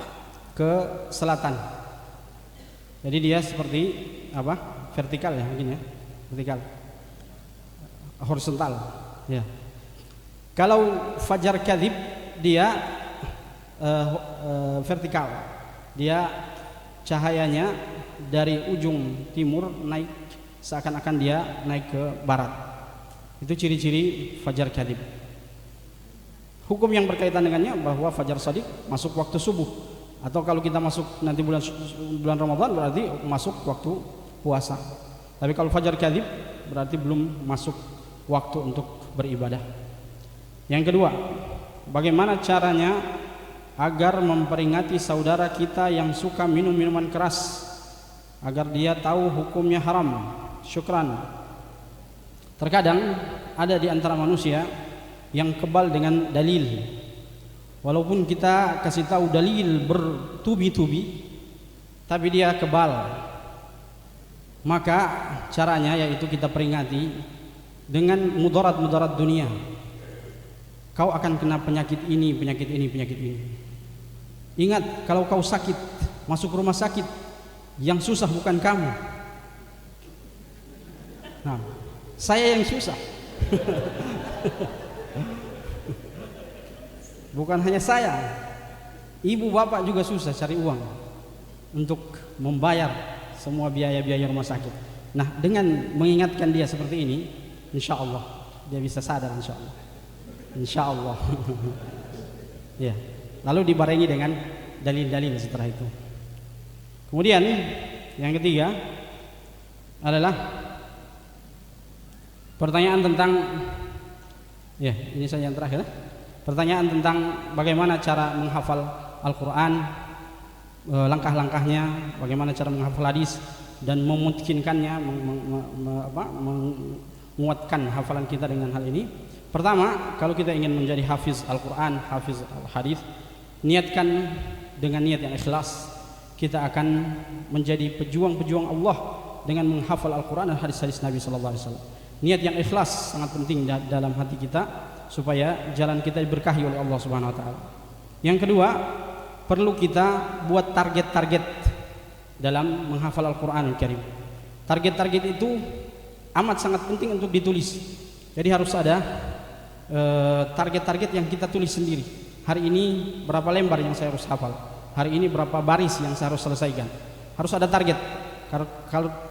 ke selatan. Jadi dia seperti vertikal ya, mungkin ya, vertikal, horizontal ya. Kalau fajar kadzib dia vertikal, dia cahayanya dari ujung timur naik, seakan-akan dia naik ke barat. Itu ciri-ciri fajar kadzib. Hukum yang berkaitan dengannya bahwa fajar shadiq masuk waktu subuh, atau kalau kita masuk nanti bulan Ramadan berarti masuk waktu puasa. Tapi kalau fajar kadzib berarti belum masuk waktu untuk beribadah. Yang kedua, bagaimana caranya agar memperingati saudara kita yang suka minum minuman keras agar dia tahu hukumnya haram? Syukran. Terkadang ada di antara manusia yang kebal dengan dalil. Walaupun kita kasih tahu dalil bertubi-tubi, tapi dia kebal. Maka caranya yaitu kita peringati dengan mudarat-mudarat dunia. Kau akan kena penyakit ini, penyakit ini, penyakit ini. Ingat, kalau kau sakit, masuk rumah sakit, yang susah bukan kamu. Nah, saya yang susah. Bukan hanya saya, ibu bapak juga susah cari uang untuk membayar semua biaya-biaya rumah sakit. Nah, dengan mengingatkan dia seperti ini, insya Allah dia bisa sadar, insya Allah. Insya Allah. Ya. Lalu dibarengi dengan dalil-dalil setelah itu. Kemudian yang ketiga adalah pertanyaan tentang, ya ini saja yang terakhir. Pertanyaan tentang bagaimana cara menghafal Al-Quran, langkah-langkahnya, bagaimana cara menghafal hadis dan memungkinkannya, menguatkan hafalan kita dengan hal ini. Pertama, kalau kita ingin menjadi hafiz Al-Quran, hafiz Al-Hadis, niatkan dengan niat yang ikhlas. Kita akan menjadi pejuang-pejuang Allah dengan menghafal Al-Quran dan hadis-hadis Nabi SAW. Niat yang ikhlas sangat penting dalam hati kita supaya jalan kita diberkahi oleh Allah Subhanahu Wa Taala. Yang kedua, perlu kita buat target-target dalam menghafal Al-Quran Al-Karim. Target-target itu amat sangat penting untuk ditulis. Jadi harus ada target-target yang kita tulis sendiri. Hari ini berapa lembar yang saya harus hafal, hari ini berapa baris yang saya harus selesaikan. Harus ada target.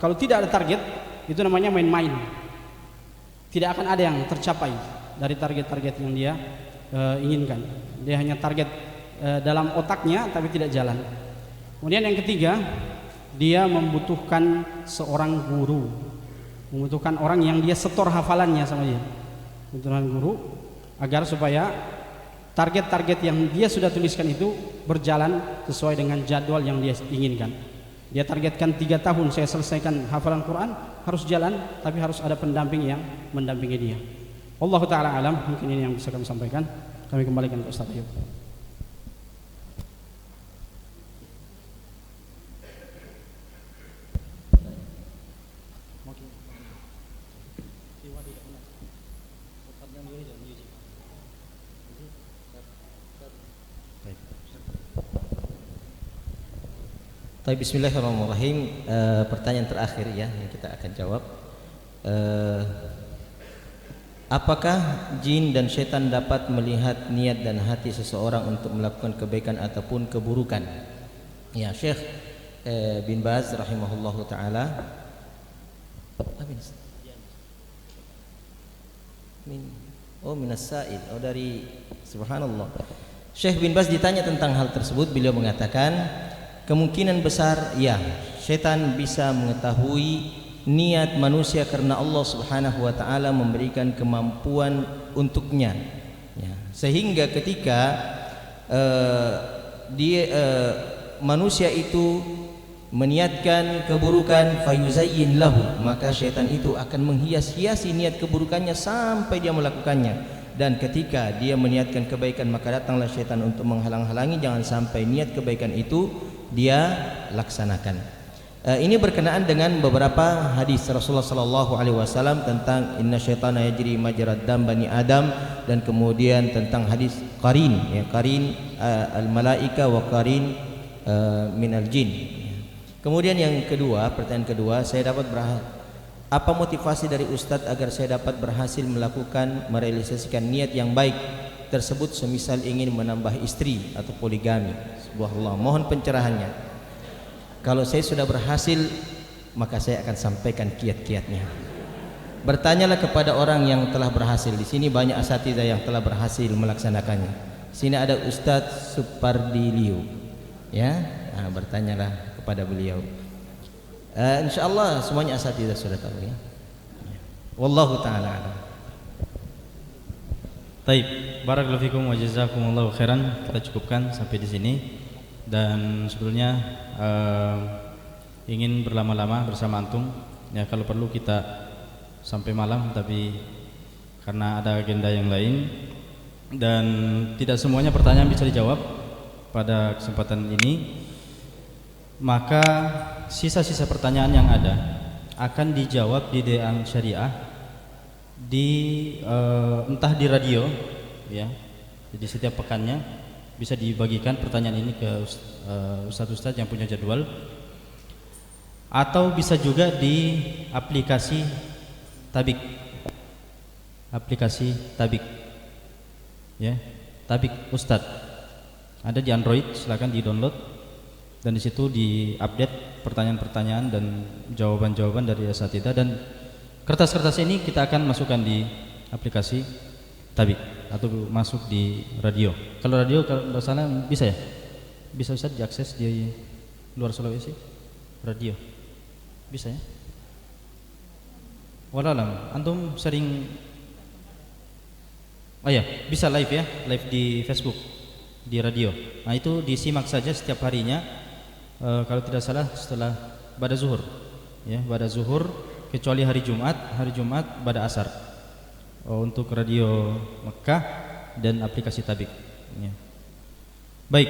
Kalau tidak ada target, itu namanya main-main. Tidak akan ada yang tercapai dari target-target yang dia inginkan. Dia hanya target dalam otaknya tapi tidak jalan. Kemudian yang ketiga, dia membutuhkan seorang guru, membutuhkan orang yang dia setor hafalannya sama dia, membutuhkan guru agar supaya target-target yang dia sudah tuliskan itu berjalan sesuai dengan jadwal yang dia inginkan. Dia targetkan 3 tahun saya selesaikan hafalan Quran, harus jalan, tapi harus ada pendamping yang mendampingi dia. Allah Ta'ala alam, mungkin ini yang bisa kami sampaikan. Kami kembalikan ke Ustaz Ayub. Bismillahirrahmanirrahim. Pertanyaan terakhir ya yang kita akan jawab. apakah jin dan syaitan dapat melihat niat dan hati seseorang untuk melakukan kebaikan ataupun keburukan? Ya, Syekh bin Baz rahimahullahu taala minas sa'id, dari subhanallah. Syekh bin Baz ditanya tentang hal tersebut, beliau mengatakan kemungkinan besar ya, syaitan bisa mengetahui niat manusia karena Allah Subhanahu wa taala memberikan kemampuan untuknya. Ya, sehingga ketika manusia itu meniatkan keburukan, fayuzayyin lahu, maka syaitan itu akan menghias-hiasi niat keburukannya sampai dia melakukannya. Dan ketika dia meniatkan kebaikan, maka datanglah syaitan untuk menghalang-halangi jangan sampai niat kebaikan itu dia laksanakan. Ini berkenaan dengan beberapa hadis Rasulullah sallallahu alaihi wasallam tentang inna syaitana yajri majrad dam bani Adam, dan kemudian tentang hadis qarin, ya, qarin al malaika wa qarin minal jin. Kemudian yang kedua, pertanyaan kedua, saya dapat apa motivasi dari Ustadz agar saya dapat berhasil melakukan merealisasikan niat yang baik tersebut, semisal ingin menambah istri atau poligami? Subhanallah, mohon pencerahannya. Kalau saya sudah berhasil, maka saya akan sampaikan kiat-kiatnya. Bertanyalah kepada orang yang telah berhasil. Di sini banyak asatidzah yang telah berhasil melaksanakannya. Di sini ada Ustadz Supardiliu, ya, nah, bertanyalah kepada beliau. Insyaallah semuanya asatidzah sudah tahu, ya. Wallahu taala a'lam. Taib, barakallahu fikum wa jazakumullahu khairan. Kita cukupkan sampai di sini. Dan sebetulnya ingin berlama-lama bersama antum, ya, kalau perlu kita sampai malam, tapi karena ada agenda yang lain dan tidak semuanya pertanyaan bisa dijawab pada kesempatan ini, maka sisa-sisa pertanyaan yang ada akan dijawab di Deang Syariah entah di radio, ya. Jadi setiap pekannya bisa dibagikan pertanyaan ini ke ustadz-ustadz yang punya jadwal, atau bisa juga di aplikasi Tabik. Aplikasi Tabik, ya, Tabik Ustadz ada di Android, silakan di-download, dan di situ di-update pertanyaan-pertanyaan dan jawaban-jawaban dari asatidzah, dan kertas-kertas ini kita akan masukkan di aplikasi Tabik atau masuk di radio. Kalau radio kalau tidak salah bisa, ya, bisa Ustaz diakses di luar Sulawesi, radio bisa, ya. Wallahualam, antum sering, oh ya, bisa live, ya, live di Facebook, di radio. Nah itu disimak saja setiap harinya, kalau tidak salah setelah pada zuhur, ya, pada zuhur, kecuali hari Jumat pada asar, untuk radio Mekah dan aplikasi Tabik, ya. Baik,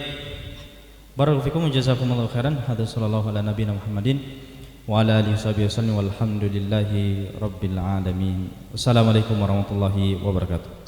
barakallahu fikum, jazakumullahu khairan. Hadza sallallahu ala nabiyina Muhammadin wa ala alihi wasallam walhamdulillahi rabbil alamin. Wassalamualaikum warahmatullahi wabarakatuh.